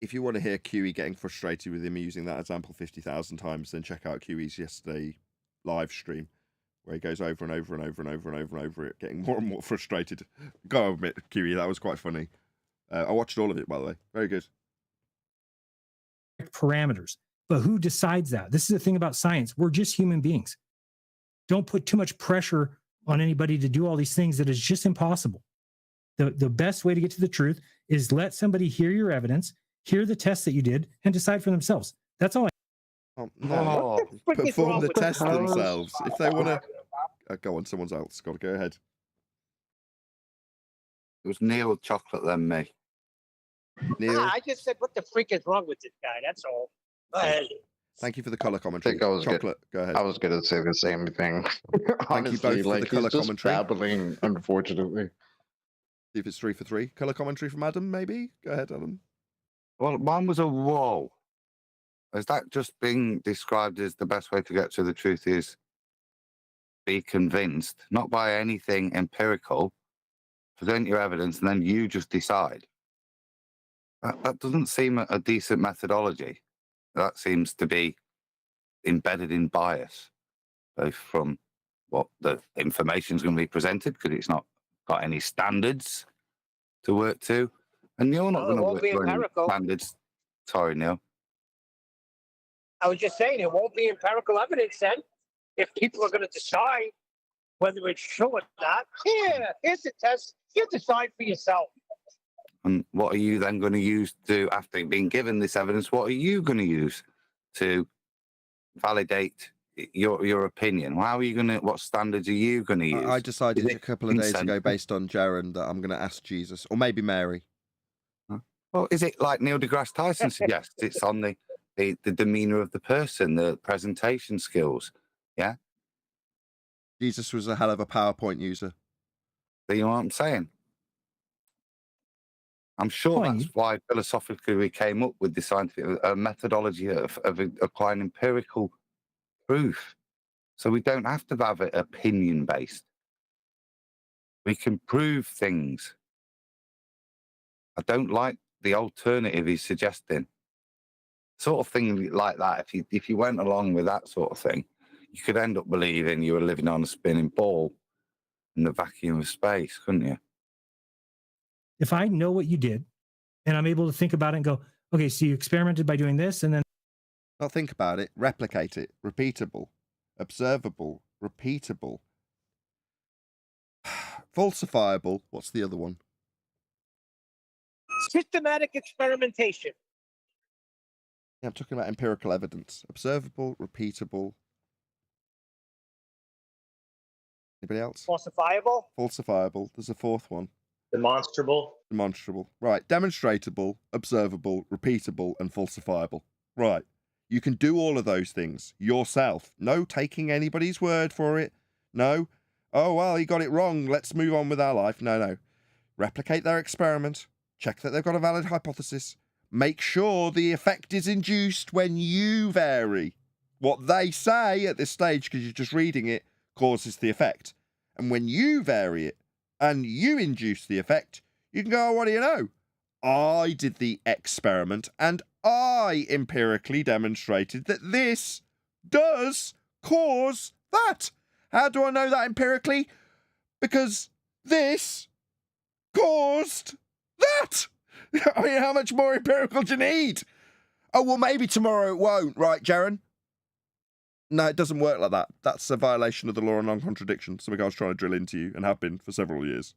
If you want to hear QE getting frustrated with him using that example 50,000 times, then check out QE's yesterday live stream, where he goes over and over and over and over and over and over it, getting more and more frustrated. Gotta admit, QE, that was quite funny. I watched all of it, by the way. Very good.
Parameters. But who decides that? This is the thing about science. We're just human beings. Don't put too much pressure on anybody to do all these things that is just impossible. The best way to get to the truth is let somebody hear your evidence, hear the tests that you did, and decide for themselves. That's all.
Perform the test themselves. If they want to... go on, someone else got to go ahead.
It was Neil Chocolate, then me.
Neil?
I just said, what the freak is wrong with this guy? That's all. Go ahead.
Thank you for the color commentary. Chocolate, go ahead.
I was going to say the same thing.
Thank you both for the color commentary.
Babbling, unfortunately.
See if it's 3 for 3. Color commentary from Adam, maybe? Go ahead, Adam.
Well, mine was a whoa. Has that just been described as the best way to get to the truth is be convinced, not by anything empirical, present your evidence, and then you just decide? That doesn't seem a decent methodology. That seems to be embedded in bias, both from what the information is going to be presented, because it's not got any standards to work to, and you're not going to work to any standards. Sorry, Neil.
I was just saying, it won't be empirical evidence then. If people are going to decide whether it's true or not, here's the test. You decide for yourself.
And what are you then going to use to, after being given this evidence, what are you going to use to validate your opinion? How are you going to, what standards are you going to use?
I decided a couple of days ago, based on Jaron, that I'm going to ask Jesus, or maybe Mary.
Well, is it like Neil deGrasse Tyson suggests? It's on the demeanor of the person, the presentation skills. Yeah.
Jesus was a hell of a PowerPoint user.
Do you know what I'm saying? I'm sure that's why philosophically we came up with the scientific methodology of acquiring empirical proof. So we don't have to have it opinion-based. We can prove things. I don't like the alternative he's suggesting. Sort of thing like that, if you went along with that sort of thing, you could end up believing you were living on a spinning ball in the vacuum of space, couldn't you?
If I know what you did and I'm able to think about it and go, okay, so you experimented by doing this, and then
not think about it, replicate it, repeatable, observable, repeatable, falsifiable. What's the other one?
Systematic experimentation.
Yeah, I'm talking about empirical evidence. Observable, repeatable. Anybody else?
Falsifiable.
Falsifiable. There's a fourth one.
Demonstrable.
Demonstrable. Right. Demonstratable, observable, repeatable, and falsifiable. Right. You can do all of those things yourself. No taking anybody's word for it. No. Oh, well, he got it wrong. Let's move on with our life. No. Replicate their experiment. Check that they've got a valid hypothesis. Make sure the effect is induced when you vary. What they say at this stage, because you're just reading it, causes the effect. And when you vary it, and you induce the effect, you can go, oh, what do you know? I did the experiment and I empirically demonstrated that this does cause that. How do I know that empirically? Because this caused that. I mean, how much more empirical do you need? Oh, well, maybe tomorrow it won't, right, Jaron? No, it doesn't work like that. That's a violation of the law of non-contradiction. Something I was trying to drill into you and have been for several years.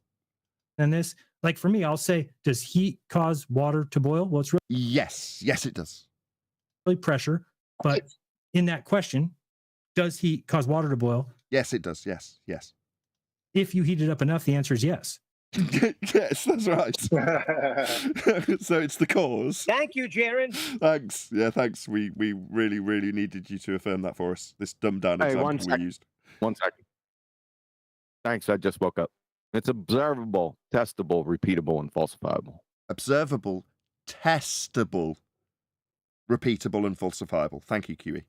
And this, like for me, I'll say, does heat cause water to boil? Well, it's
yes, it does.
Really pressure, but in that question, does heat cause water to boil?
Yes, it does. Yes.
If you heat it up enough, the answer is yes.
Yes, that's right. So it's the cause.
Thank you, Jaron.
Thanks. Yeah, thanks. We really, really needed you to affirm that for us. This dumbed down example we used.
1 second. Thanks, I just woke up. It's observable, testable, repeatable, and falsifiable.
Observable, testable, repeatable, and falsifiable. Thank you, Kiwi.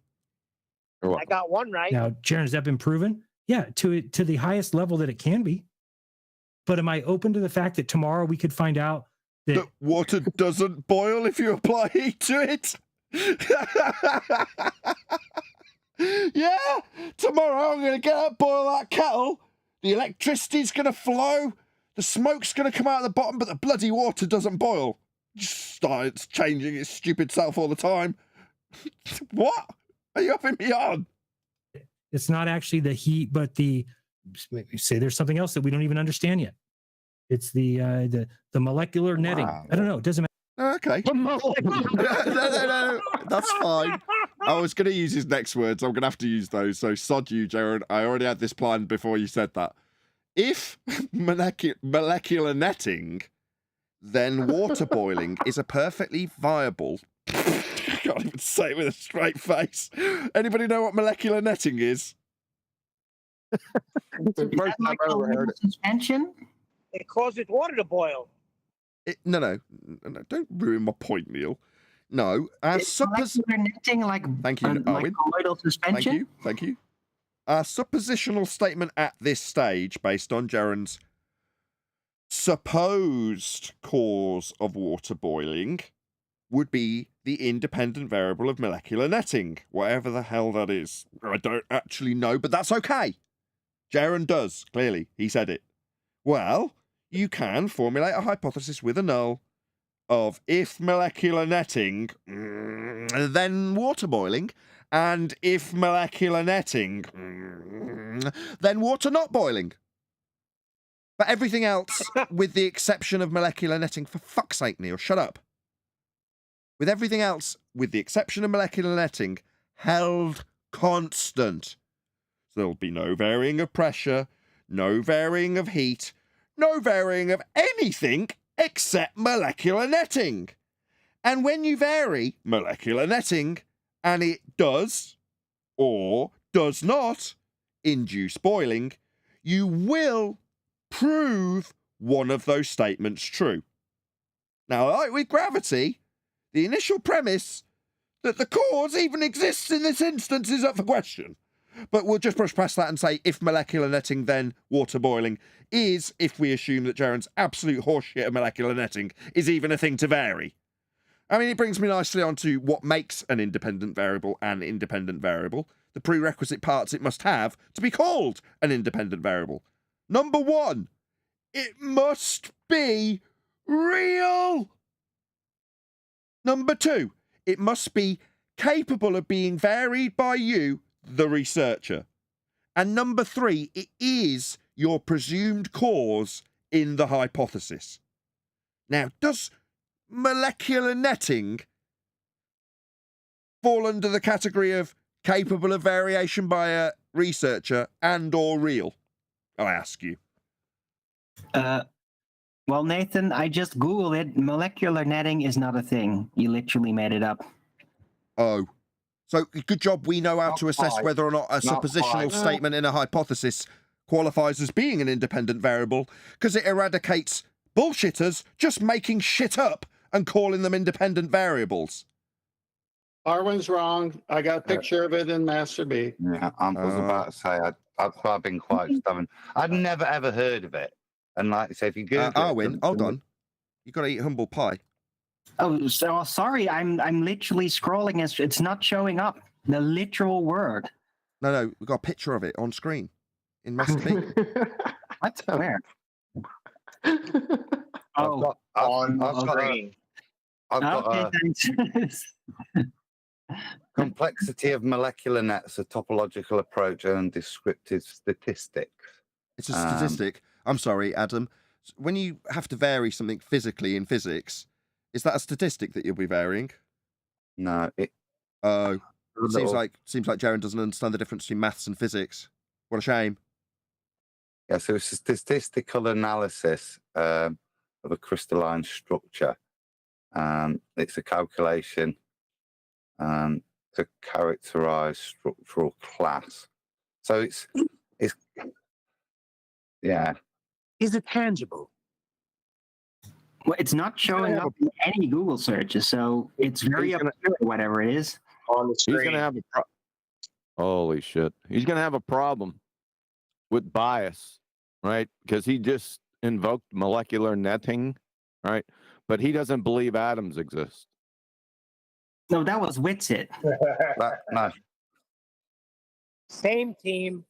I got one right.
Now, Jaron, has that been proven? Yeah, to the highest level that it can be. But am I open to the fact that tomorrow we could find out that
water doesn't boil if you apply heat to it? Yeah, tomorrow I'm going to get up, boil that kettle. The electricity's going to flow. The smoke's going to come out of the bottom, but the bloody water doesn't boil. Just starts changing its stupid self all the time. What? Are you upping me on?
it's not actually the heat, but say there's something else that we don't even understand yet. It's the molecular netting.
Wow.
I don't know. It doesn't matter.
Okay. No. That's fine. I was going to use his next words. I'm going to have to use those. So sod you, Jared. I already had this planned before you said that. If molecular netting, then water boiling is a perfectly viable... I can't even say it with a straight face. Anybody know what molecular netting is?
Like a little suspension?
It causes water to boil.
No, don't ruin my point, Neil. No, our
molecular netting, like
thank you,
like
Arwin.
colloidal suspension.
Thank you. Our suppositional statement at this stage, based on Jaron's supposed cause of water boiling, would be the independent variable of molecular netting, whatever the hell that is. I don't actually know, but that's okay. Jaron does, clearly. He said it. Well, you can formulate a hypothesis with a null of if molecular netting, then water boiling, and if molecular netting, then water not boiling. But everything else, with the exception of molecular netting, for fuck's sake, Neil, shut up. With everything else, with the exception of molecular netting, held constant. So there'll be no varying of pressure, no varying of heat, no varying of anything except molecular netting. And when you vary molecular netting, and it does or does not induce boiling, you will prove one of those statements true. Now, like with gravity, the initial premise that the cause even exists in this instance is up for question. But we'll just brush past that and say if molecular netting, then water boiling is, if we assume that Jaron's absolute horseshit of molecular netting is even a thing to vary. I mean, it brings me nicely on to what makes an independent variable an independent variable, the prerequisite parts it must have to be called an independent variable. Number one, it must be real. Number two, it must be capable of being varied by you, the researcher. And number three, it is your presumed cause in the hypothesis. Now, does molecular netting fall under the category of capable of variation by a researcher and or real? I ask you.
Well, Nathan, I just Googled it. Molecular netting is not a thing. You literally made it up.
Oh. So, good job we know how to assess whether or not a suppositional statement in a hypothesis qualifies as being an independent variable, because it eradicates bullshitters just making shit up and calling them independent variables.
Arwen's wrong. I got a picture of it in Master B.
Yeah, I was about to say, I've been quite stubborn. I'd never ever heard of it. And like I say, if you Google
Arwen, hold on. You got to eat humble pie.
Oh, so sorry. I'm literally scrolling. It's not showing up. The literal word.
No, we've got a picture of it on screen in Master B.
What? Where?
I've got
Okay,
a
thanks.
complexity of molecular nets, a topological approach, and descriptive statistics.
It's a statistic. I'm sorry, Adam. When you have to vary something physically in physics, is that a statistic that you'll be varying?
No,
seems like Jaron doesn't understand the difference between maths and physics. What a shame.
Yeah, so it's a statistical analysis of a crystalline structure. It's a calculation to characterize structural class. So it's yeah.
Is it tangible?
Well, it's not showing up in any Google searches, so it's very obscure, whatever it is.
On the screen.
He's gonna have holy shit. He's gonna have a problem with bias, right? Because he just invoked molecular netting, right? But he doesn't believe atoms exist.
No, that was Witsit.
No.
Same team.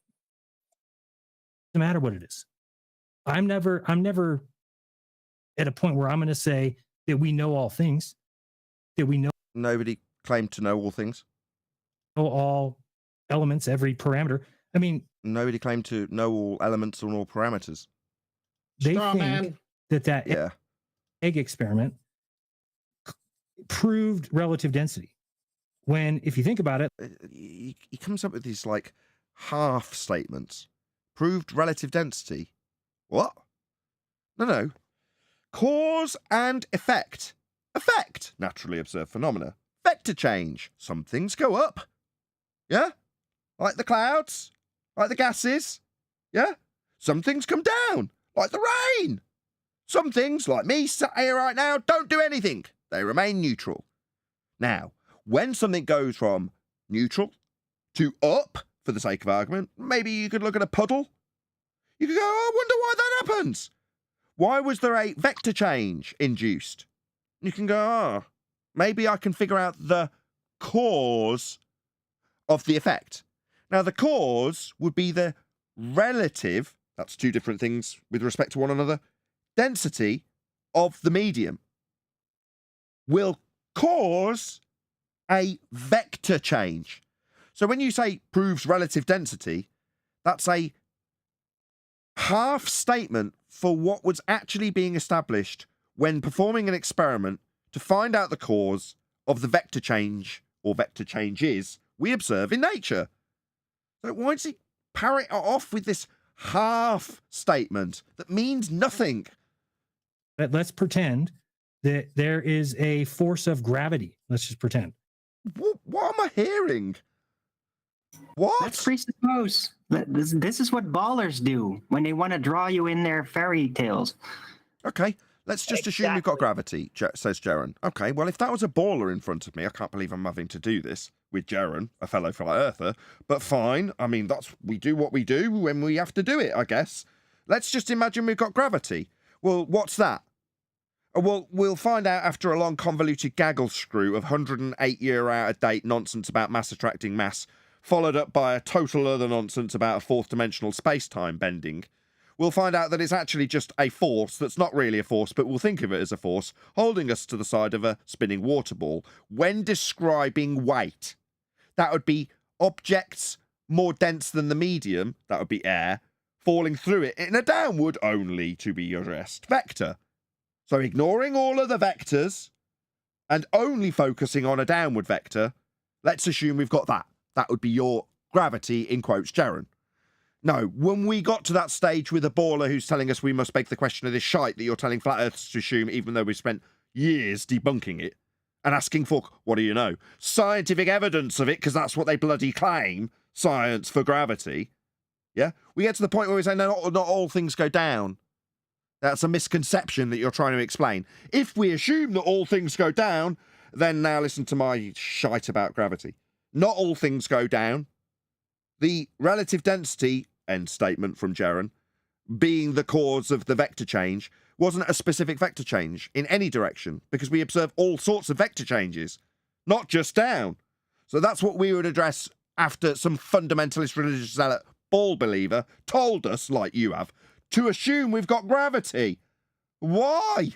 No matter what it is. I'm never at a point where I'm going to say that we know all things, that we know.
Nobody claimed to know all things.
Know all elements, every parameter. I mean,
nobody claimed to know all elements and all parameters.
They think that egg experiment proved relative density. When, if you think about it,
he comes up with these like half statements. Proved relative density. What? No. Cause and effect. Effect. Naturally observed phenomena. Vector change. Some things go up. Yeah? Like the clouds. Like the gases. Yeah? Some things come down. Like the rain. Some things, like me sat here right now, don't do anything. They remain neutral. Now, when something goes from neutral to up, for the sake of argument, maybe you could look at a puddle. You could go, oh, I wonder why that happens. Why was there a vector change induced? You can go, maybe I can figure out the cause of the effect. Now, the cause would be the relative, that's two different things with respect to one another, density of the medium will cause a vector change. So when you say proves relative density, that's a half statement for what was actually being established when performing an experiment to find out the cause of the vector change or vector changes we observe in nature. So why does he parrot it off with this half statement that means nothing?
Let's pretend that there is a force of gravity. Let's just pretend.
What am I hearing? What?
Let's presuppose. This is what ballers do when they want to draw you in their fairy tales.
Okay, let's just assume we've got gravity, says Jaron. Okay, well, if that was a baller in front of me, I can't believe I'm having to do this with Jaron, a fellow flat earther, but fine. I mean, we do what we do when we have to do it, I guess. Let's just imagine we've got gravity. Well, what's that? Well, we'll find out after a long convoluted gaggle screw of 108-year out-of-date nonsense about mass attracting mass, followed up by a total other nonsense about a fourth-dimensional space-time bending. We'll find out that it's actually just a force that's not really a force, but we'll think of it as a force, holding us to the side of a spinning water ball. When describing weight, that would be objects more dense than the medium, that would be air, falling through it in a downward only to be addressed vector. So ignoring all of the vectors and only focusing on a downward vector, let's assume we've got that. That would be your gravity, in quotes, Jaron. No, when we got to that stage with a baller who's telling us we must beg the question of this shite that you're telling flat earthers to assume, even though we've spent years debunking it and asking for, what do you know, scientific evidence of it, because that's what they bloody claim, science for gravity. Yeah? We get to the point where we say, no, not all things go down. That's a misconception that you're trying to explain. If we assume that all things go down, then now listen to my shite about gravity. Not all things go down. The relative density, end statement from Jaron, being the cause of the vector change, wasn't a specific vector change in any direction, because we observe all sorts of vector changes, not just down. So that's what we would address after some fundamentalist religious zealot ball believer told us, like you have, to assume we've got gravity. Why?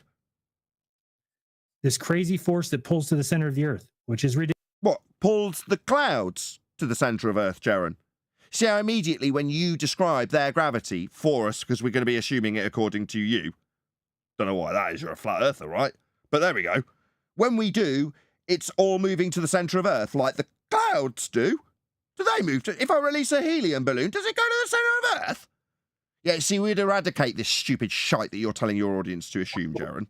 This crazy force that pulls to the center of the Earth, which is ridiculous.
What, pulls the clouds to the centre of Earth, Jaron? See how immediately when you describe their gravity for us, because we're going to be assuming it according to you, don't know why that is, you're a flat earther, right? But there we go. When we do, it's all moving to the centre of Earth like the clouds do. Do they move to... If I release a helium balloon, does it go to the centre of Earth? Yeah, see, we'd eradicate this stupid shite that you're telling your audience to assume, Jaron.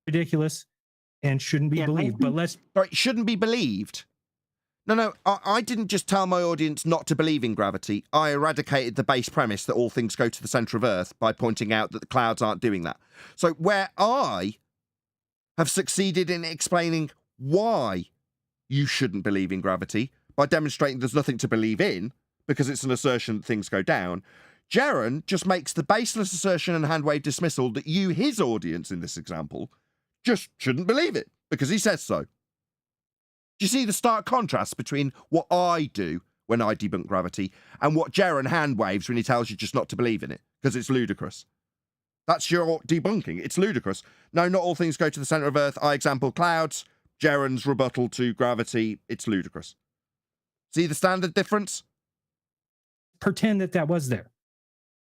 Ridiculous and shouldn't be believed, but let's...
Sorry, shouldn't be believed. No, I didn't just tell my audience not to believe in gravity. I eradicated the base premise that all things go to the centre of Earth by pointing out that the clouds aren't doing that. So where I have succeeded in explaining why you shouldn't believe in gravity by demonstrating there's nothing to believe in because it's an assertion that things go down, Jaron just makes the baseless assertion and handwave dismissal that you, his audience in this example, just shouldn't believe it because he says so. Do you see the stark contrast between what I do when I debunk gravity and what Jaron hand waves when he tells you just not to believe in it? Because it's ludicrous. That's your debunking. It's ludicrous. No, not all things go to the centre of Earth. I example clouds. Jaron's rebuttal to gravity. It's ludicrous. See the standard difference?
Pretend that was there.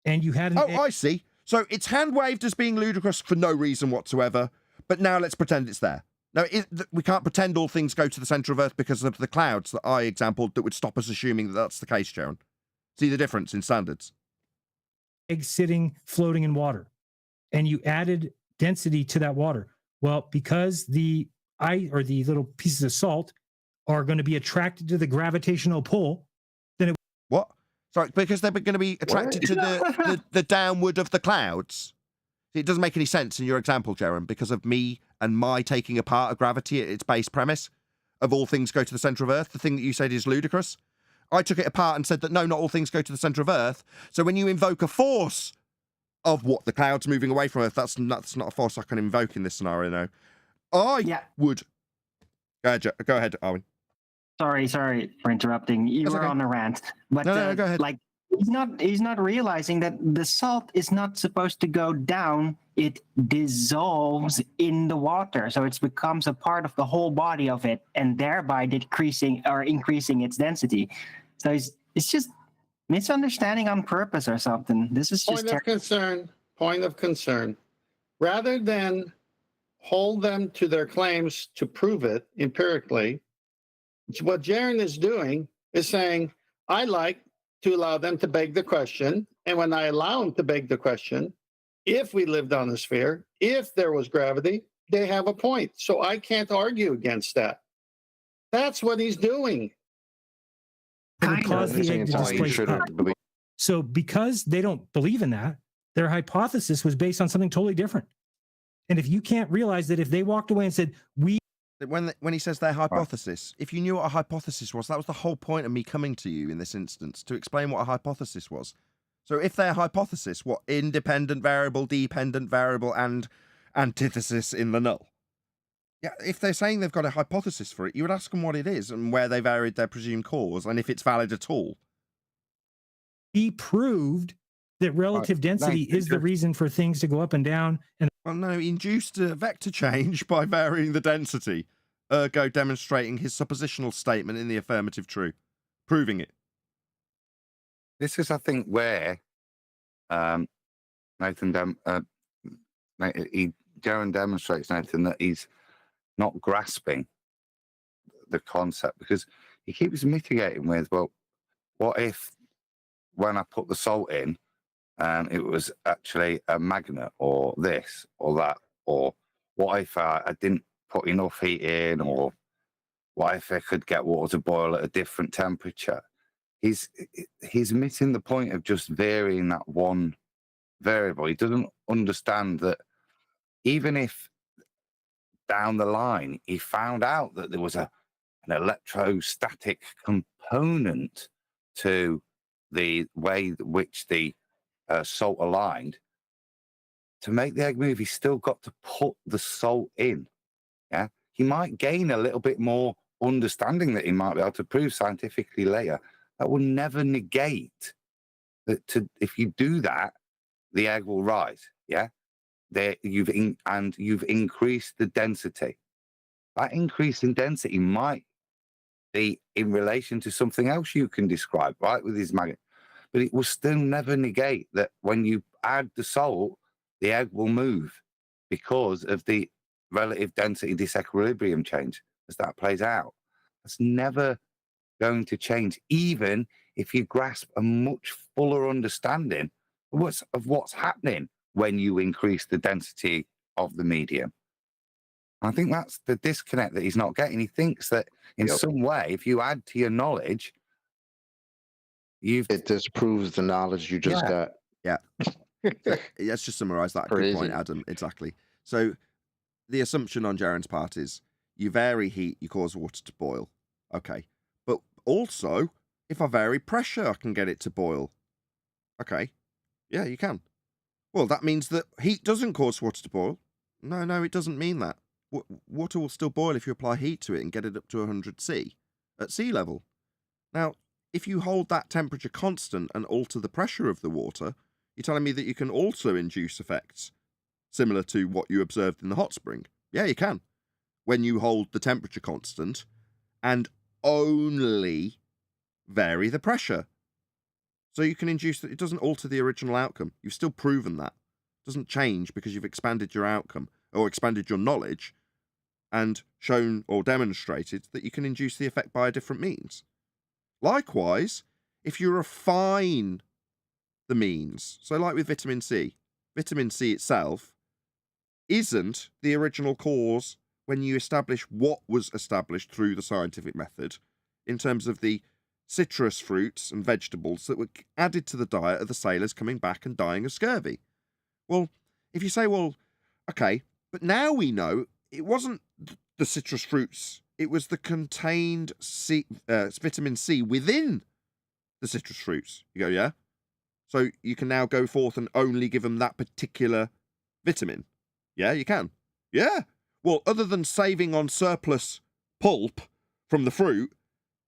And you had an...
Oh, I see. So it's hand waved as being ludicrous for no reason whatsoever. But now let's pretend it's there. No, we can't pretend all things go to the centre of Earth because of the clouds that I exampled that would stop us assuming that that's the case, Jaron. See the difference in standards?
Egg sitting, floating in water. And you added density to that water. Well, because the little pieces of salt are going to be attracted to the gravitational pull, then it...
What? Sorry, because they're going to be attracted to the downward of the clouds. It doesn't make any sense in your example, Jaron, because of me and my taking apart of gravity at its base premise of all things go to the centre of Earth, the thing that you said is ludicrous. I took it apart and said that no, not all things go to the centre of Earth. So when you invoke a force of what the clouds moving away from Earth, that's not a force I can invoke in this scenario. No, I would. Go ahead, Arwen.
Sorry for interrupting. You were on a rant, but
no, go ahead.
Like he's not realizing that the salt is not supposed to go down. It dissolves in the water, so it becomes a part of the whole body of it, and thereby decreasing or increasing its density. So it's just misunderstanding on purpose or something. This is just
Point of concern. Rather than hold them to their claims to prove it empirically, what Jaron is doing is saying, I like to allow them to beg the question. And when I allow them to beg the question, if we lived on a sphere, if there was gravity, they have a point. So I can't argue against that. That's what he's doing.
It would cause the egg to displace up. So because they don't believe in that, their hypothesis was based on something totally different. And if you can't realize that if they walked away and said,
when he says their hypothesis, if you knew what a hypothesis was, that was the whole point of me coming to you in this instance, to explain what a hypothesis was. So if their hypothesis, what independent variable, dependent variable, and antithesis in the null. Yeah, if they're saying they've got a hypothesis for it, you would ask them what it is and where they varied their presumed cause, and if it's valid at all.
He proved that relative density is the reason for things to go up and down. And
well, no, he induced a vector change by varying the density, ergo demonstrating his suppositional statement in the affirmative true, proving it.
This is, I think, where Jaron demonstrates, Nathan, that he's not grasping the concept, because he keeps mitigating with, well, what if when I put the salt in, it was actually a magnet, or this, or that, or what if I didn't put enough heat in, or what if I could get water to boil at a different temperature? He's missing the point of just varying that one variable. He doesn't understand that even if down the line he found out that there was an electrostatic component to the way which the salt aligned, to make the egg move, he's still got to put the salt in. Yeah, he might gain a little bit more understanding that he might be able to prove scientifically later. That will never negate that. If you do that, the egg will rise. Yeah, you've increased the density. That increase in density might be in relation to something else you can describe, right, with his magnet. But it will still never negate that when you add the salt, the egg will move because of the relative density disequilibrium change as that plays out. It's never going to change, even if you grasp a much fuller understanding of what's happening when you increase the density of the medium. I think that's the disconnect that he's not getting. He thinks that in some way, if you add to your knowledge, it
disproves the knowledge you just got.
Yeah. Let's just summarize that. Good point, Adam. Exactly. So the assumption on Jaren's part is you vary heat, you cause water to boil. Okay. But also, if I vary pressure, I can get it to boil. Okay. Yeah, you can. Well, that means that heat doesn't cause water to boil. No, it doesn't mean that. Water will still boil if you apply heat to it and get it up to 100 C at sea level. Now, if you hold that temperature constant and alter the pressure of the water, you're telling me that you can also induce effects similar to what you observed in the hot spring. Yeah, you can. When you hold the temperature constant and only vary the pressure. So you can induce that. It doesn't alter the original outcome. You've still proven that. It doesn't change because you've expanded your outcome or expanded your knowledge and shown or demonstrated that you can induce the effect by a different means. Likewise, if you refine the means, so like with vitamin C itself isn't the original cause when you establish what was established through the scientific method in terms of the citrus fruits and vegetables that were added to the diet of the sailors coming back and dying of scurvy. Well, if you say, well, okay, but now we know it wasn't the citrus fruits, it was the contained vitamin C within the citrus fruits. You go, yeah? So you can now go forth and only give them that particular vitamin. Yeah, you can. Yeah. Well, other than saving on surplus pulp from the fruit,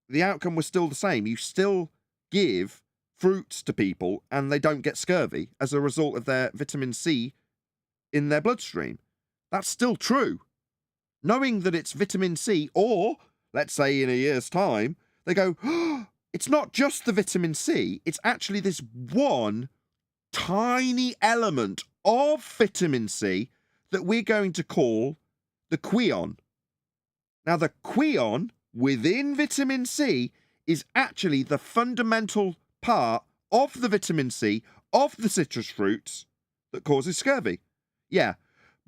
the outcome was still the same. You still give fruits to people and they don't get scurvy as a result of their vitamin C in their bloodstream. That's still true. Knowing that it's vitamin C, or let's say in a year's time, they go, oh, it's not just the vitamin C, it's actually this one tiny element of vitamin C that we're going to call the quion. Now, the quion within vitamin C is actually the fundamental part of the vitamin C of the citrus fruits that causes scurvy. Yeah,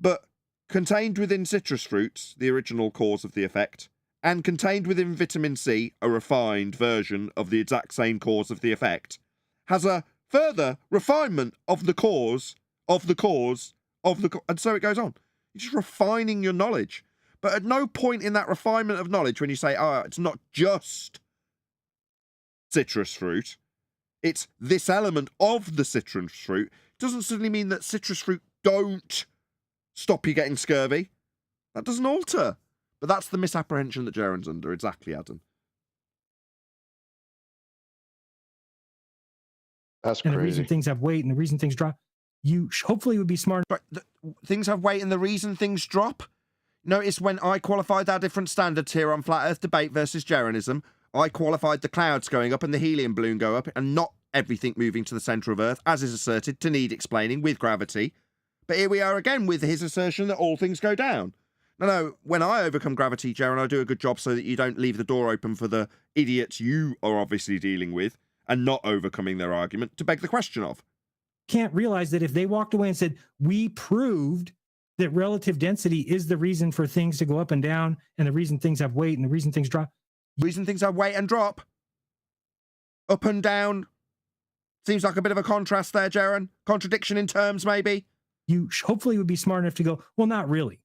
but contained within citrus fruits, the original cause of the effect, and contained within vitamin C, a refined version of the exact same cause of the effect, has a further refinement of the cause of the cause of the... And so it goes on. You're just refining your knowledge. But at no point in that refinement of knowledge when you say, oh, it's not just citrus fruit, it's this element of the citrus fruit, doesn't suddenly mean that citrus fruit don't stop you getting scurvy. That doesn't alter. But that's the misapprehension that Jaren's under. Exactly, Adam.
That's
and
crazy.
The reason things have weight and the reason things drop, you hopefully would be smart.
Things have weight and the reason things drop. Notice when I qualified our different standards here on Flat Earth Debate versus Jeranism, I qualified the clouds going up and the helium balloon go up and not everything moving to the centre of Earth, as is asserted to need explaining with gravity. But here we are again with his assertion that all things go down. No, when I overcome gravity, Jaren, I do a good job so that you don't leave the door open for the idiots you are obviously dealing with and not overcoming their argument to beg the question of.
Can't realize that if they walked away and said, we proved that relative density is the reason for things to go up and down and the reason things have weight and the reason things drop.
Reason things have weight and drop. Up and down. Seems like a bit of a contrast there, Jaren. Contradiction in terms, maybe.
You hopefully would be smart enough to go, well, not really.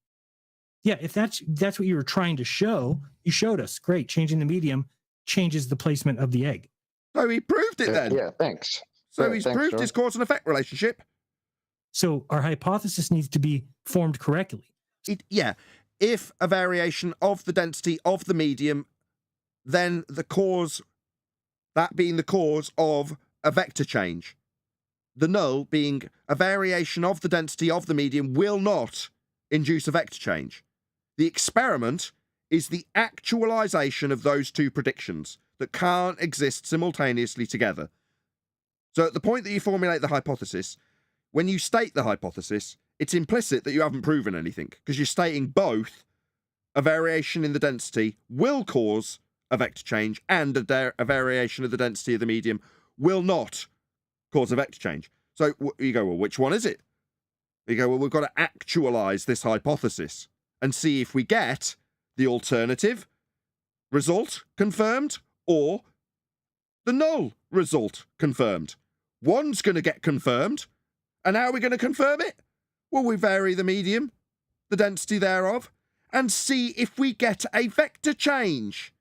Yeah, if that's what you were trying to show, you showed us. Great. Changing the medium changes the placement of the egg.
So he proved it then.
Yeah, thanks.
So he's proved his cause and effect relationship.
So our hypothesis needs to be formed correctly.
Yeah. If a variation of the density of the medium, then the cause, that being the cause of a vector change, the null being a variation of the density of the medium will not induce a vector change. The experiment is the actualization of those two predictions that can't exist simultaneously together. So at the point that you formulate the hypothesis, when you state the hypothesis, it's implicit that you haven't proven anything, because you're stating both a variation in the density will cause a vector change and a variation of the density of the medium will not cause a vector change. So you go, well, which one is it? You go, well, we've got to actualize this hypothesis and see if we get the alternative result confirmed or the null result confirmed. One's going to get confirmed. And how are we going to confirm it? Well, we vary the medium, the density thereof, and see if we get a vector change.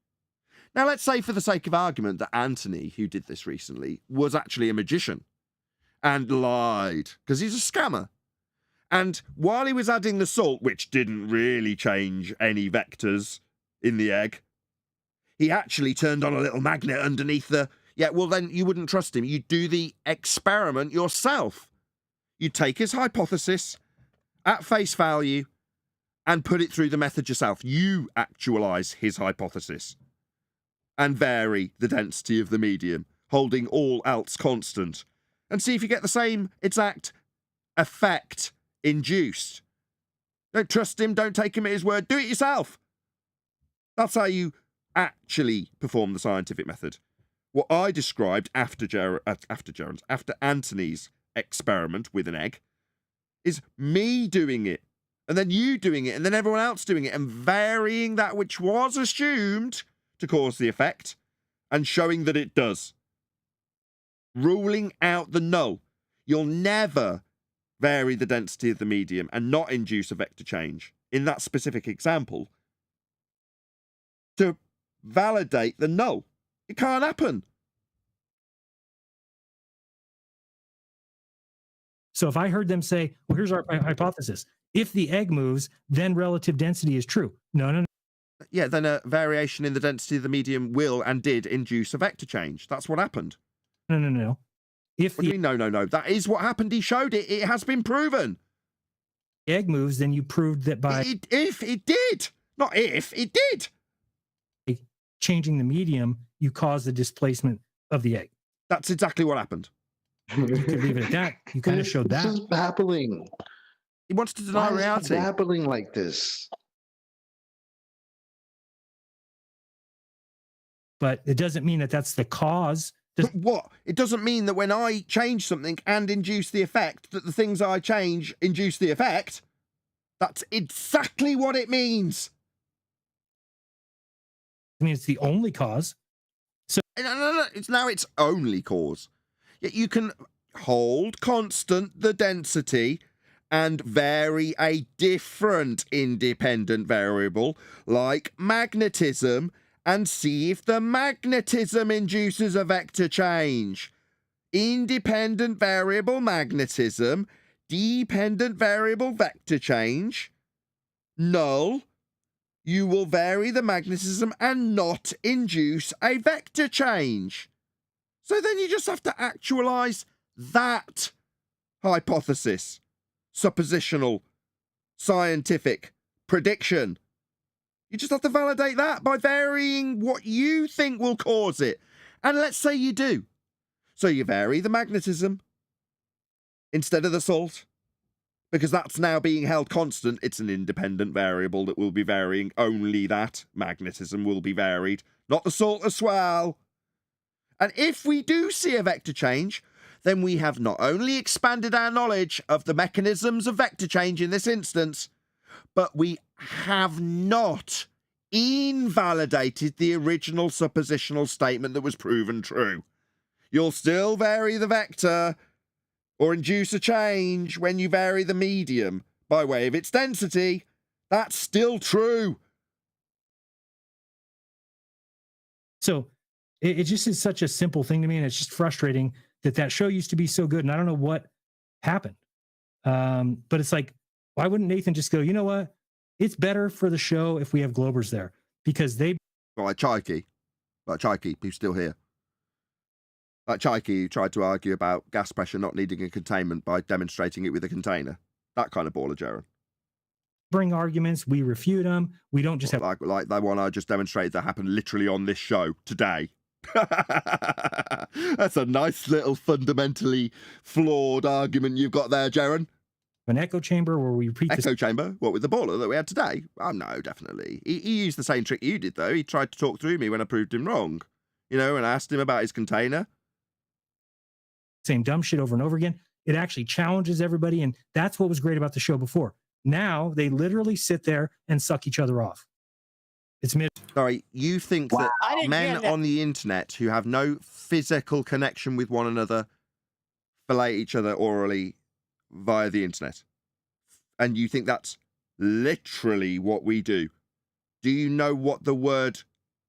Now, let's say for the sake of argument that Anthony, who did this recently, was actually a magician and lied because he's a scammer. And while he was adding the salt, which didn't really change any vectors in the egg, he actually turned on a little magnet underneath the... Yeah, well, then you wouldn't trust him. You'd do the experiment yourself. You'd take his hypothesis at face value and put it through the method yourself. You actualize his hypothesis and vary the density of the medium, holding all else constant, and see if you get the same exact effect induced. Don't trust him, don't take him at his word, do it yourself. That's how you actually perform the scientific method. What I described after Anthony's experiment with an egg is me doing it, and then you doing it, and then everyone else doing it, and varying that which was assumed to cause the effect and showing that it does. Ruling out the null. You'll never vary the density of the medium and not induce a vector change in that specific example to validate the null. It can't happen.
So if I heard them say, well, here's our hypothesis. If the egg moves, then relative density is true. No.
Yeah, then a variation in the density of the medium will and did induce a vector change. That's what happened.
No. If
what do you mean, no? That is what happened. He showed it. It has been proven.
The egg moves, then you proved that by...
If it did. Not if, it did.
Changing the medium, you cause the displacement of the egg.
That's exactly what happened.
You could leave it at that. You kind of showed that.
This is babbling.
He wants to deny
Why
reality.
is he babbling like this?
But it doesn't mean that that's the cause.
But what? It doesn't mean that when I change something and induce the effect, that the things I change induce the effect. That's exactly what it means.
I mean, it's the only cause. So
no. It's now its only cause. Yet you can hold constant the density and vary a different independent variable like magnetism and see if the magnetism induces a vector change. Independent variable magnetism, dependent variable vector change, null. You will vary the magnetism and not induce a vector change. So then you just have to actualize that hypothesis, suppositional, scientific prediction. You just have to validate that by varying what you think will cause it. And let's say you do. So you vary the magnetism instead of the salt, because that's now being held constant. It's an independent variable that will be varying. Only that magnetism will be varied, not the salt as well. And if we do see a vector change, then we have not only expanded our knowledge of the mechanisms of vector change in this instance, but we have not invalidated the original suppositional statement that was proven true. You'll still vary the vector or induce a change when you vary the medium by way of its density. That's still true.
So it just is such a simple thing to me, and it's just frustrating that show used to be so good, and I don't know what happened. But it's like, why wouldn't Nathan just go, you know what? It's better for the show if we have Globers there, because they...
Like Chaiki, who's still here. Like Chaiki, who tried to argue about gas pressure not needing a containment by demonstrating it with a container. That kind of baller, Jaron.
Bring arguments, we refute them. We don't just have
like that one I just demonstrated that happened literally on this show today. That's a nice little fundamentally flawed argument you've got there, Jaron.
an echo chamber where we repeat
echo chamber. What, with the baller that we had today? Oh no, definitely. He used the same trick you did though. He tried to talk through me when I proved him wrong. You know, and I asked him about his container.
Same dumb shit over and over again. It actually challenges everybody, and that's what was great about the show before. Now they literally sit there and suck each other off. It's
Sorry, you think that men on the internet who have no physical connection with one another fillet each other orally via the internet? And you think that's literally what we do? Do you know what the word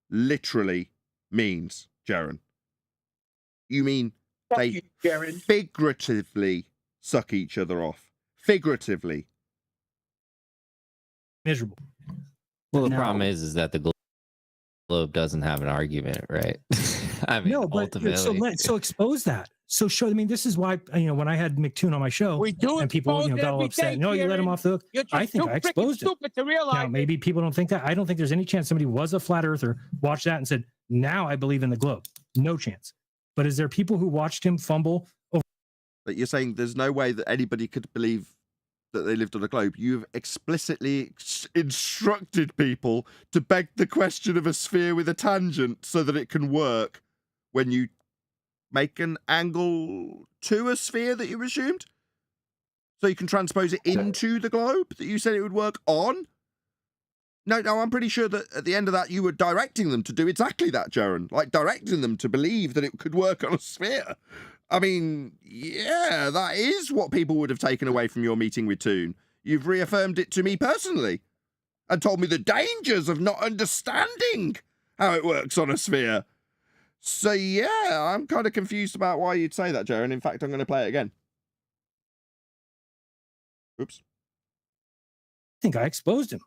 literally means, Jaron? You mean they figuratively suck each other off? Figuratively.
Miserable.
Well, the problem is that the globe doesn't have an argument, right? I mean,
no, but
ultimately.
so expose that. So show. I mean, this is why when I had McToon on my show, and people got all upset. No, you let him off the hook. I think I exposed it. Now, maybe people don't think that. I don't think there's any chance somebody was a flat earther, watched that, and said, "Now I believe in the globe." No chance. But is there people who watched him fumble over?
But you're saying there's no way that anybody could believe that they lived on a globe. You've explicitly instructed people to beg the question of a sphere with a tangent so that it can work when you make an angle to a sphere that you assumed. So you can transpose it into the globe that you said it would work on. No, I'm pretty sure that at the end of that, you were directing them to do exactly that, Jaron. Like directing them to believe that it could work on a sphere. I mean, yeah, that is what people would have taken away from your meeting with Toon. You've reaffirmed it to me personally and told me the dangers of not understanding how it works on a sphere. So, yeah, I'm kind of confused about why you'd say that, Jaron. In fact, I'm going to play it again. Oops.
I think I exposed him.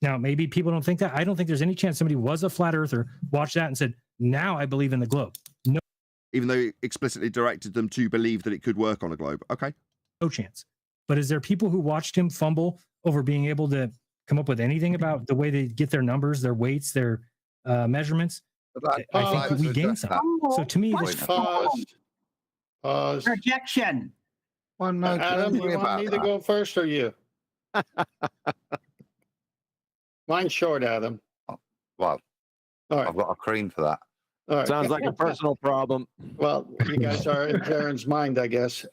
Now, maybe people don't think that. I don't think there's any chance somebody was a flat earther, watched that, and said, "Now I believe in the globe." No.
Even though he explicitly directed them to believe that it could work on a globe. Okay.
No chance. But is there people who watched him fumble over being able to come up with anything about the way they get their numbers, their weights, their measurements? I think we gained some. So to me, this
Pause.
Projection.
Well, no, Adam, you want me to go first or you? Mine's short, Adam.
Well,
all right.
I've got a cream for that.
All right.
Sounds like a personal problem.
Well, you guys are in Jaron's mind, I guess.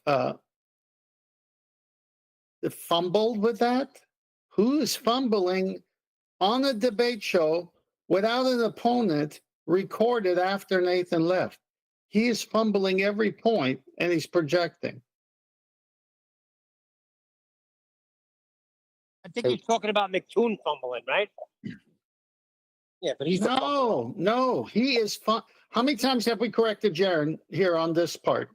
Fumbled with that? Who is fumbling on a debate show without an opponent recorded after Nathan left? He is fumbling every point and he's projecting.
I think he's talking about McToon fumbling, right? Yeah, but he's
no, he is fun. How many times have we corrected Jaron here on this part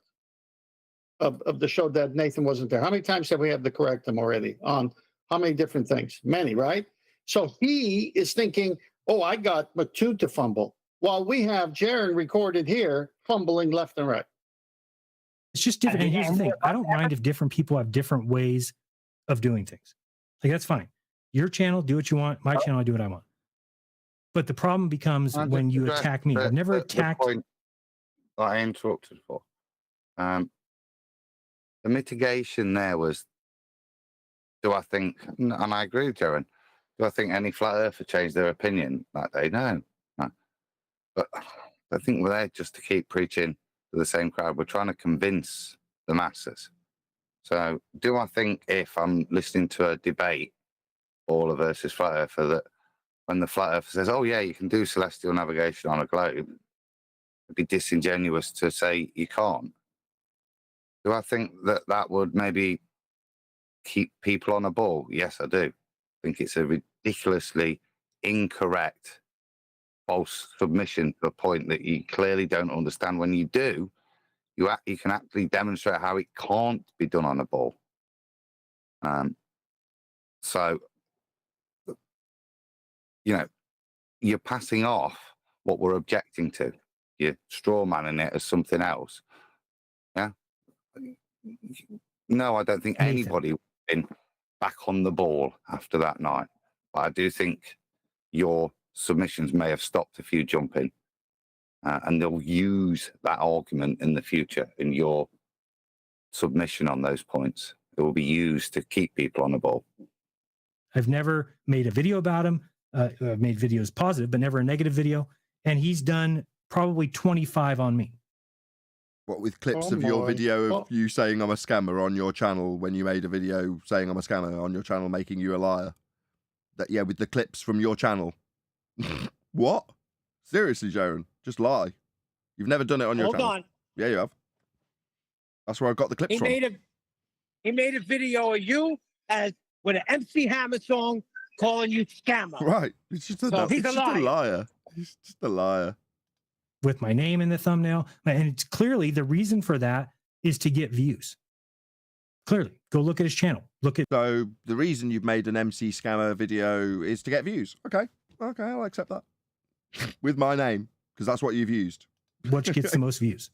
of the show that Nathan wasn't there? How many times have we had to correct him already on how many different things? Many, right? So he is thinking, oh, I got McToon to fumble, while we have Jaron recorded here fumbling left and right.
It's just different. And here's the thing. I don't mind if different people have different ways of doing things. Like, that's fine. Your channel, do what you want. My channel, I do what I want. But the problem becomes when you attack me. I've never attacked.
The point that I interrupted for. The mitigation there was, do I think, and I agree with Jaron, do I think any flat earther changed their opinion that day? No. But I think we're there just to keep preaching to the same crowd. We're trying to convince the masses. So do I think if I'm listening to a debate, baller versus flat earther, that when the flat earther says, oh yeah, you can do celestial navigation on a globe, it'd be disingenuous to say you can't? Do I think that that would maybe keep people on a ball? Yes, I do. I think it's a ridiculously incorrect, false submission to a point that you clearly don't understand. When you do, you can actually demonstrate how it can't be done on a ball. So, you're passing off what we're objecting to. you're straw manning it as something else. Yeah. No, I don't think anybody would have been back on the ball after that night. But I do think your submissions may have stopped a few jumping, and they'll use that argument in the future in your submission on those points. It will be used to keep people on the ball.
I've never made a video about him. I've made videos positive, but never a negative video. And he's done probably 25 on me.
What, with clips of your video of you saying I'm a scammer on your channel when you made a video saying I'm a scammer on your channel, making you a liar? That, yeah, with the clips from your channel. What? Seriously, Jaron, just lie. You've never done it on your channel.
Hold on.
Yeah, you have. That's where I got the clips from.
He made a video of you as with an MC Hammer song calling you scammer.
Right. It's just a,
So he's
it's
a
just a
liar.
liar. He's just a liar.
With my name in the thumbnail. And it's clearly the reason for that is to get views. Clearly, go look at his channel.
So the reason you've made an MC scammer video is to get views. Okay. Okay, I'll accept that. With my name, because that's what you've used.
Which gets the most views.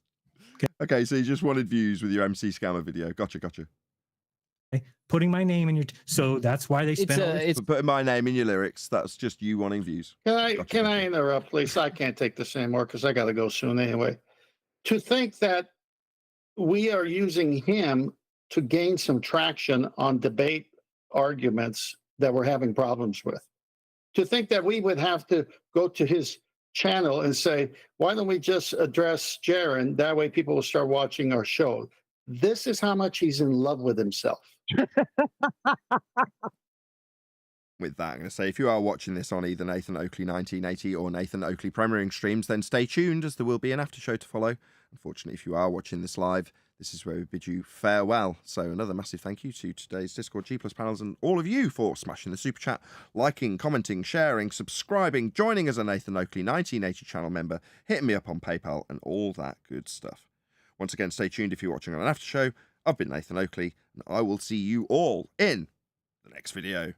Okay, so you just wanted views with your MC scammer video. Gotcha.
Putting my name in your... So that's why they spent...
It's putting my name in your lyrics. That's just you wanting views.
Can I interrupt, please? I can't take this anymore because I got to go soon anyway. To think that we are using him to gain some traction on debate arguments that we're having problems with. To think that we would have to go to his channel and say, why don't we just address Jaron? That way people will start watching our show. This is how much he's in love with himself.
With that, I'm going to say, if you are watching this on either Nathan Oakley 1980 or Nathan Oakley premiering streams, then stay tuned as there will be an after show to follow. Unfortunately, if you are watching this live, this is where we bid you farewell. So another massive thank you to today's Discord G+ panels and all of you for smashing the super chat, liking, commenting, sharing, subscribing, joining as a Nathan Oakley 1980 channel member, hitting me up on PayPal and all that good stuff. Once again, stay tuned if you're watching on an after show. I've been Nathan Oakley, and I will see you all in the next video.